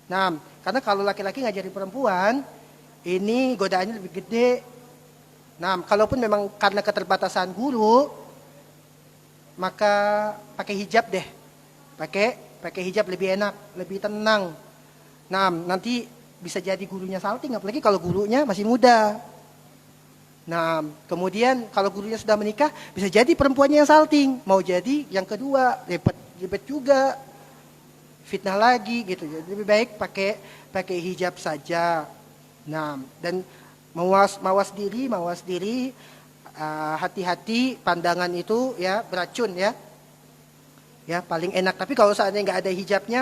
Nah, karena kalau laki-laki ngajari perempuan, ini godaannya lebih gede. Nah, kalaupun memang karena keterbatasan guru, maka pakai hijab deh. Pakai hijab lebih enak, lebih tenang. Nah, nanti bisa jadi gurunya salting, apalagi kalau gurunya masih muda. Nah, kemudian kalau gurunya sudah menikah, bisa jadi perempuannya yang salting. Mau jadi yang kedua, ribet juga. Fitnah lagi gitu. Jadi lebih baik pakai hijab saja. Nah, dan mawas diri, hati-hati, pandangan itu ya beracun ya. Ya, paling enak. Tapi kalau seandainya nggak ada hijabnya,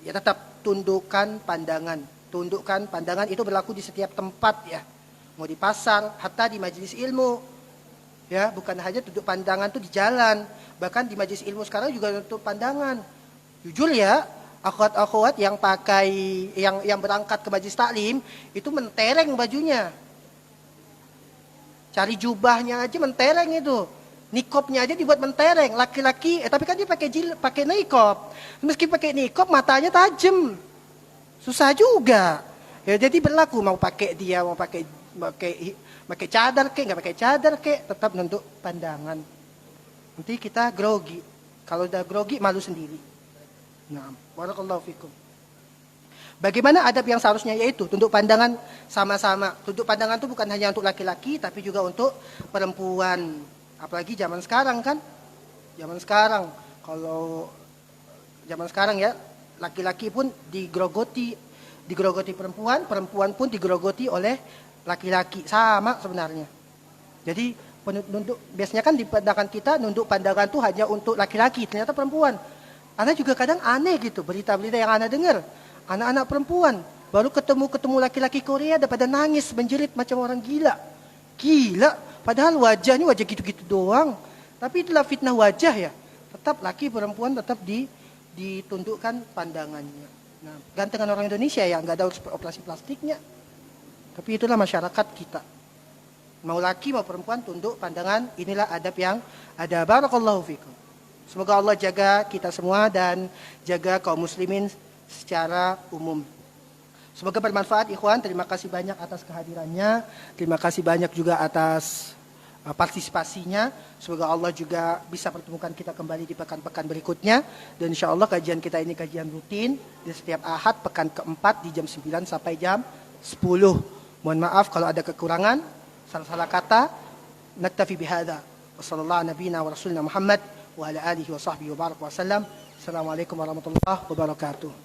ya tetap tundukkan pandangan. Tundukkan pandangan itu berlaku di setiap tempat ya. Mau di pasar, hatta di majelis ilmu. Ya, bukan hanya tunduk pandangan tuh di jalan, bahkan di majelis ilmu sekarang juga tunduk pandangan. Jujur ya, akhwat-akhwat yang yang berangkat ke majelis taklim itu mentereng bajunya. Cari jubahnya aja mentereng itu. Nikopnya aja dibuat mentereng. Laki-laki, tapi kan dia pakai nikop. Meski pakai nikop, matanya tajam. Susah juga. Ya, jadi berlaku mau pakai cadar kek, nggak pakai cadar kek, tetap untuk pandangan. Nanti kita grogi. Kalau udah grogi malu sendiri. Nah, barakallahu fikum. Bagaimana adab yang seharusnya, yaitu tunduk pandangan sama-sama. Tunduk pandangan itu bukan hanya untuk laki-laki, tapi juga untuk perempuan. Apalagi zaman sekarang kan. Zaman sekarang, kalau zaman sekarang ya, laki-laki pun digerogoti perempuan, perempuan pun digerogoti oleh laki-laki. Sama sebenarnya. Jadi biasanya kan di pandangan kita, nunduk pandangan itu hanya untuk laki-laki. Ternyata perempuan. Ana juga kadang aneh gitu, berita-berita yang Ana dengar. Anak-anak perempuan baru ketemu laki-laki Korea udah pada nangis menjerit macam orang gila. Gila, padahal wajahnya wajah gitu-gitu doang. Tapi itulah fitnah wajah ya. Tetap laki perempuan tetap ditundukkan pandangannya. Nah, gantengan orang Indonesia ya, nggak ada operasi plastiknya. Tapi itulah masyarakat kita. Mau laki mau perempuan tunduk pandangan, inilah adab yang ada. Barakallahu fikum. Semoga Allah jaga kita semua dan jaga kaum muslimin secara umum. Semoga bermanfaat ikhwan. Terima kasih banyak atas kehadirannya. Terima kasih banyak juga atas partisipasinya. Semoga Allah juga bisa pertemukan kita kembali di pekan-pekan berikutnya. Dan insya Allah kajian kita ini kajian rutin di setiap Ahad pekan keempat di jam 9 sampai jam 10. Mohon maaf kalau ada kekurangan, salah-salah kata. Naktafi bihada. Wassallallahu nabiyina wa rasulina Muhammad wa ala alihi wa sahbihi wa barak wa sallam. Assalamualaikum warahmatullahi wabarakatuh.